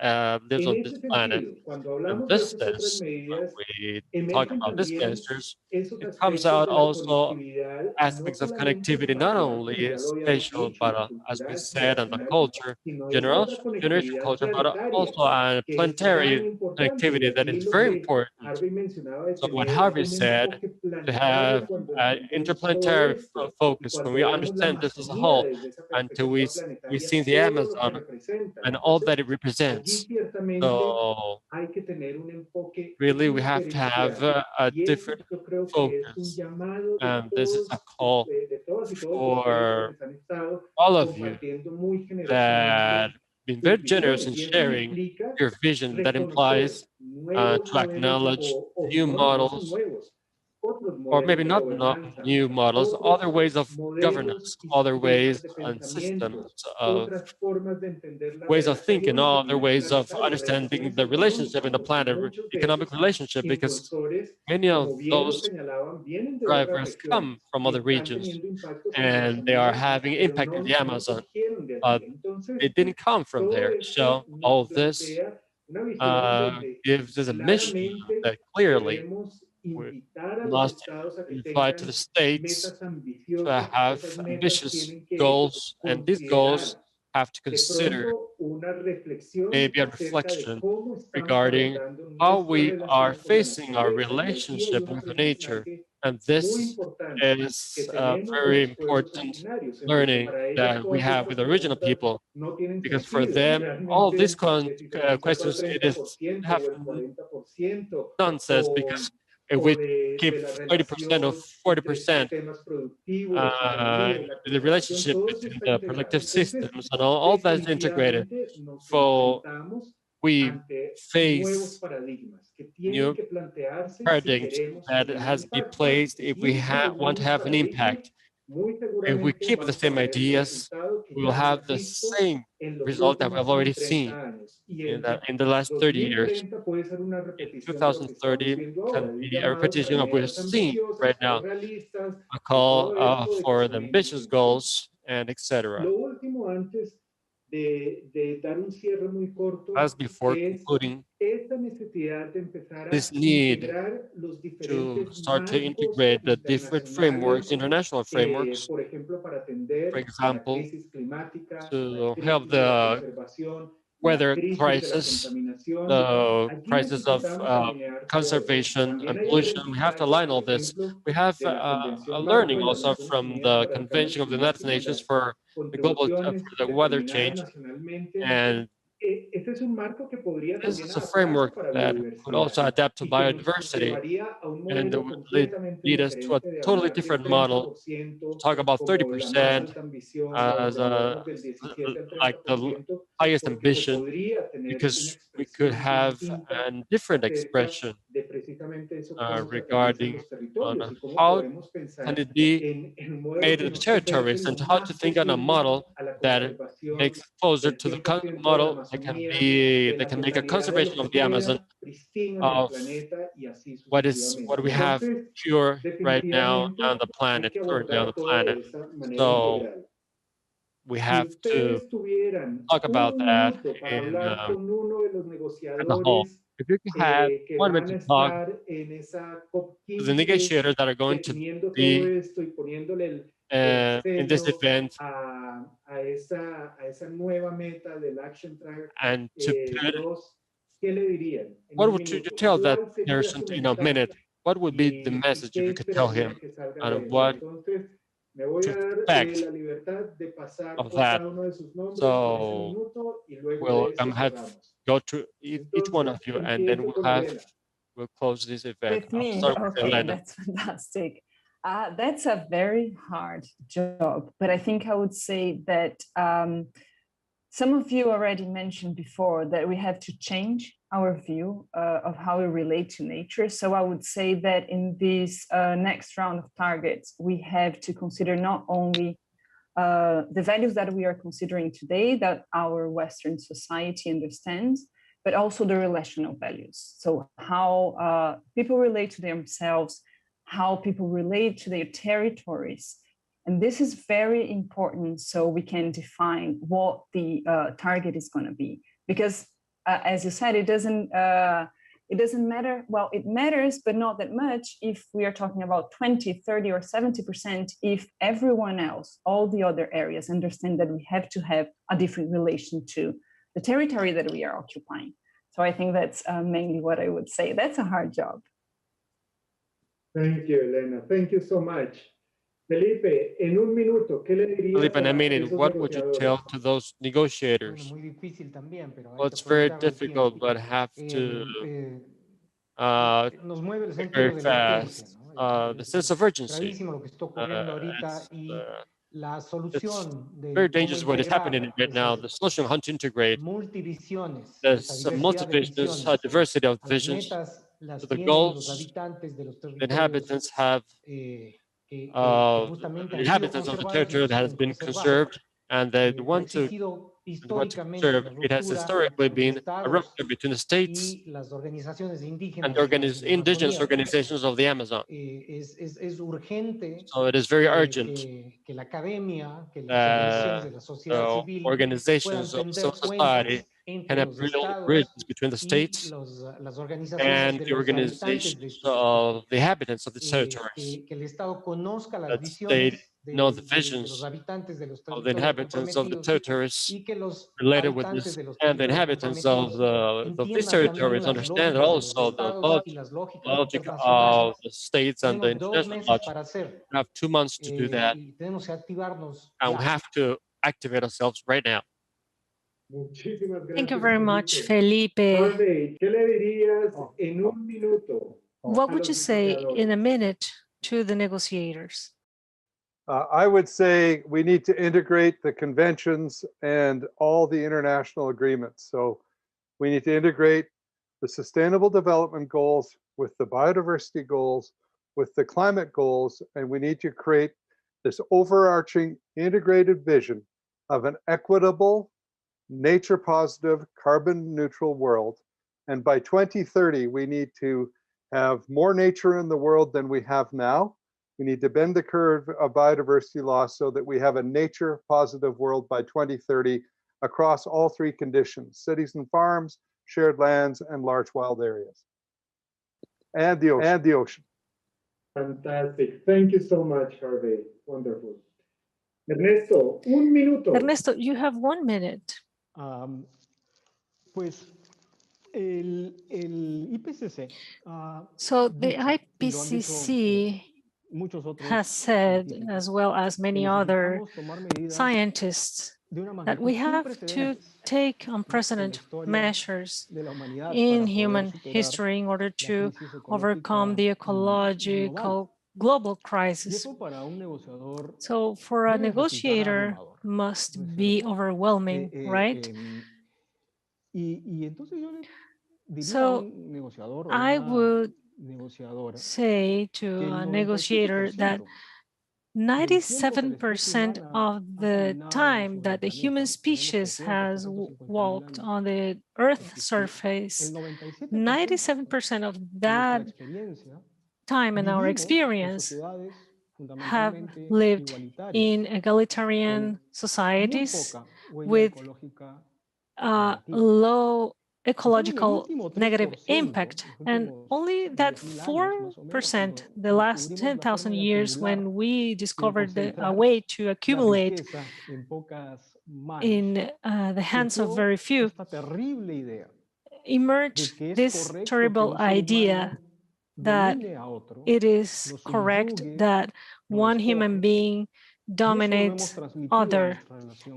lives En on this ese planet. sentido, cuando In hablamos de this esas otras sense, medidas, when we talk emergen about these también measures, esos it comes aspectos out de la also conectividad, no aspects of solamente connectivity, not espacial, como only ya lo habíamos spatial, dicho, but y as we cultural, said, on the generacional, culture, sino esa general, otra generation conectividad culture, but planetaria, also a que es tan planetary importante. Y connectivity that allí is lo very que important. Harvey mencionaba de So what tener Harvey un said, enfoque to planetario have cuando an entendemos todo interplanetary esto, y focus, when cuando we veamos la understand this as a Amazonía whole, desde esa until perspectiva we planetaria, see the todo lo que Amazon representa. and all that Entonces, it allí represents. ciertamente So hay que tener un enfoque really, we have to have diferencial. a Y eso different yo creo que es un focus. llamado de And this is a todos, call de todas y todos ustedes for quienes han estado all of you compartiendo muy that generosamente been very sus generous in visiones. Y eso sharing implica your vision that reconocer implies nuevos to modelos acknowledge o new no son models, nuevos, otros or maybe modelos de not gobernanza, new models, other otros ways of governance, modelos y other sistemas ways de and pensamiento, systems of otras formas de entender la ways of thinking, relación other económica ways of planetaria, understanding relaciones the relationship económicas, in the porque planet, muchos de economic esos relationship, because impulsores, many of como bien lo those señalaban, vienen de otras drivers come regiones from y other están regions teniendo impactos en la and they are Amazonía, having pero impact in no, the no Amazon, surgieron de but allí. Entonces, it didn't come from todo there. esto So nos all of this plantea una visión donde gives us a mission claramente that clearly debemos we invitar a los must estados a que invite to the tengan states metas to ambiciosas. Esas have metas ambitious tienen que goals, and these goals considerar have to de consider pronto una reflexión maybe a acerca de reflection cómo estamos regarding abordando how nuestras we are relaciones con la facing our naturaleza. Y aquí hay relationship un with nature. aprendizaje And muy this importante que is a tenemos de very los pueblos important originarios, en donde learning para ellos that we todas have estas with original preguntas people, no tienen because for sentido. them, all of these Realmente, que si se conserva el questions, it is 30% have o el 40%, nonsense, because if o we keep de la 30% or relación entre 40%, sistemas productivos, economía y la the conservación, relationship todo eso between está the integrado. productive Entonces, systems and all that is integrated. definitivamente nos For enfrentamos we ante nuevos face paradigmas que tienen new que plantearse si paradigms queremos that tener un has to be impacto. placed if we Y si los want to mismos have an paradigmas, impact. muy If we seguramente keep the vamos a same ver el ideas, resultado que we will ya hemos have the visto same en los result that we have últimos already 30 seen años. Y el in the last 30 years. 2030 puede ser una In repetición de lo que estamos 2030 viendo can ahora, un be a llamado para repetition of what we're metas seeing right ambiciosas, pero now, realistas, a y call todo esto de for the ambitious crecimiento. goals and etc. Lo último, antes de dar un cierre muy corto, As before es concluding, esta necesidad de empezar this a need integrar los to diferentes start to marcos integrate the different frameworks, internacionales, international frameworks, por ejemplo, para for atender la example, crisis climática, la to help crisis de la the conservación, la weather crisis de la crisis, contaminación. the Allí crisis of necesitamos alinear todo esto. conservation También and hay pollution. We have to aprendizajes, align por all this. ejemplo, We have de la a Convención Marco learning de las also Naciones from Unidas the para el Cambio Convention of the United Climático y Nations las for the global contribuciones for the weather determinadas change, nacionalmente. and Este es un marco que podría this también is a adaptarse framework para that could also biodiversidad adapt to y que nos biodiversity, llevaría a un and that modelo would completamente lead us to a diferente de totally hablar del different model. To 30% talk about como la más 30% alta ambición o as que hablemos del 17 al like the 30%, highest porque se ambition, podría tener una because we could expresión have distinta a different acerca expression de precisamente eso, cómo se atraviesan regarding los territorios y cómo how podemos can pensar it be en un modelo made que in the nos acerque territories, and lo how to más think on a posible model a la that conservación makes closer del to the 100% de la model Amazonía, de that la can make a totalidad de lo conservation que of the Amazon queda pristino en el of planeta y así what sucesivamente. we have Entonces, pure right now on definitivamente the hay planet, que currently on abordar the todo de planet. esa manera So integral. we Si have to ustedes tuvieran talk about un that minuto para in hablar con uno de los as a whole. negociadores If you had que 1 minute van a to talk estar en esa to the COP15 negotiators that are going to definiendo todo be esto y poniéndole el in this sello event, a esa nueva meta del Action Track and to put 2, ¿qué le dirían en what un would you minuto? tell that ¿Cuál sería person su in a minute? mensaje? what would be the message if you could tell him, and what to expect of that? So we'll go to each one of you, and then we'll close this event. With me? Okay, that's fantastic. That's a very hard job, but I think I would say that some of you already mentioned before that we have to change our view of how we relate to nature. So I would say that in this next round of targets, we have to consider not only the values that we are considering today that our Western society understands, but also the relational values. So how people relate to themselves, how people relate to their territories. And this is very important so we can define what the target is going to be. Because as you said, it doesn't matter. Well, it matters, but not that much if we are talking about 20, 30, or 70%, if everyone else, all the other areas understand that we have to have a different relation to the territory that we are occupying. So I think that's mainly what I would say. That's a hard job. Thank you, Elena. Thank you so much. Felipe, en un minuto, ¿qué le dirías? Felipe, in a minute, what would you tell to those negotiators? Well, it's very difficult, but have to very fast. The sense of urgency. It's very dangerous what is happening right now. The solution of how to integrate the multi-visions, diversity of visions to the goals the inhabitants have, the inhabitants of the territory that has been conserved, and they want to conserve. It has historically been a rupture between the states and the indigenous organizations of the Amazon. So it is very urgent that the organizations of civil society can have real bridges between the states and the organizations of the inhabitants of the territories. That the state know the visions of the inhabitants of the territories related with this, and the inhabitants of these territories understand also the logic of the states and the international logic. We have 2 months to do that, and we have to activate ourselves right now. Thank you very much, Felipe. What would you say in a minute to the negotiators? I would say we need to integrate the conventions and all the international agreements. So we need to integrate the Sustainable Development Goals with the biodiversity goals, with the climate goals, and we need to create this overarching integrated vision of an equitable, nature-positive, carbon-neutral world. And by 2030, we need to have more nature in the world than we have now. We need to bend the curve of biodiversity loss so that we have a nature-positive world by 2030 across all three conditions: cities and farms, shared lands, and large wild areas. And the ocean. Fantastic. Thank you so much, Harvey. Wonderful. Ernesto, un minuto. Ernesto, you have 1 minute. So the IPCC has said, as well as many other scientists, that we have to take unprecedented measures in human history in order to overcome the ecological global crisis. So for a negotiator, must be overwhelming, right? So I would say to a negotiator that 97% of the time that the human species has walked on the Earth's surface, 97% of that time in our experience have lived in egalitarian societies with low ecological negative impact, and only that 4% the last 10,000 years, when we discovered a way to accumulate in the hands of very few, emerged this terrible idea that it is correct that one human being dominates other,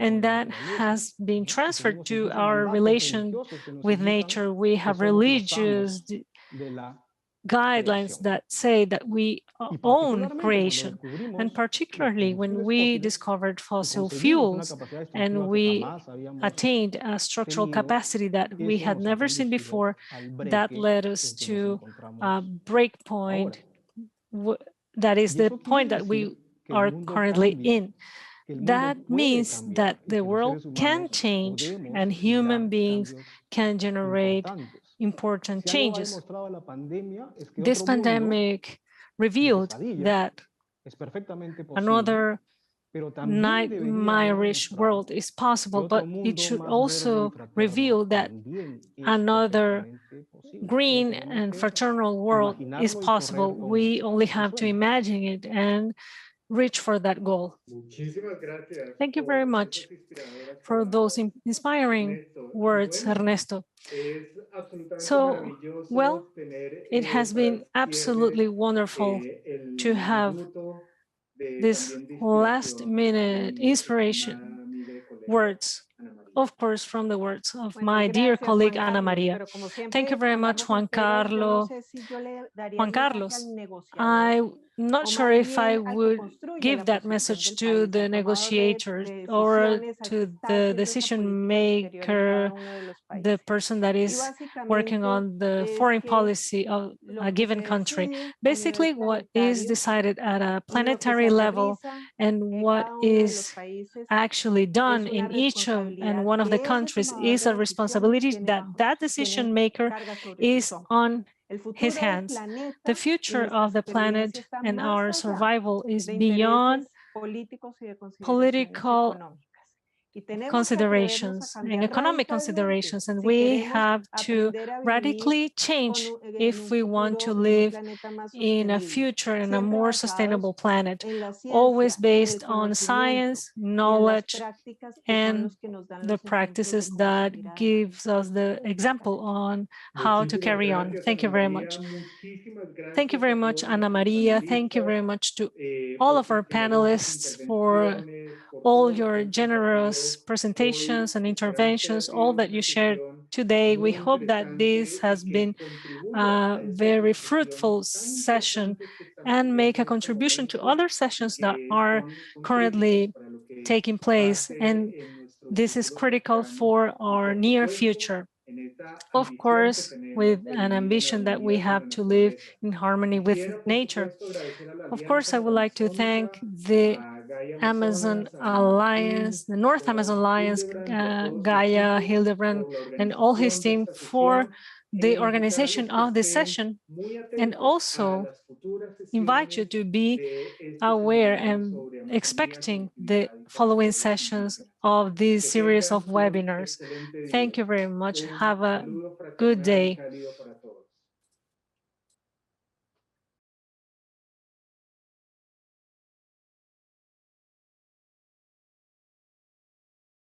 and that has been transferred to our relation with nature. We have religious guidelines that say that we own creation, and particularly when we discovered fossil fuels and we attained a structural capacity that we had never seen before, that led us to a break point, that is the point that we are currently in. That means that the world can change and human beings can generate important changes. This pandemic revealed that another nightmarish world is possible, but it should also reveal that another green and fraternal world is possible. We only have to imagine it and reach for that goal. Thank you very much for those inspiring words, Ernesto. So, well, it has been absolutely wonderful to have this last-minute inspiration words, of course, from the words of my dear colleague, Ana Maria. Thank you very much, Juan Carlos. I'm not sure if I would give that message to the negotiators or to the decision maker, the person that is working on the foreign policy of a given country. Basically, what is decided at a planetary level and what is actually done in each and one of the countries is a responsibility that that decision maker is on his hands. The future of the planet and our survival is beyond political considerations and economic considerations, and we have to radically change if we want to live in a future and a more sustainable planet, always based on science, knowledge, and the practices that gives us the example on how to carry on. Thank you very much. Thank you very much, Ana Maria. Thank you very much to all of our panelists for all your generous presentations and interventions, all that you shared today. We hope that this has been a very fruitful session and make a contribution to other sessions that are currently taking place. And this is critical for our near future. Of course, with an ambition that we have to live in harmony with nature. Of course, I would like to thank the Amazon Alliance, the North Amazon Alliance, Gaia, Hildebrand, and all his team for the organization of this session, and also invite you to be aware and expecting the following sessions of this series of webinars. Thank you very much. Have a good day.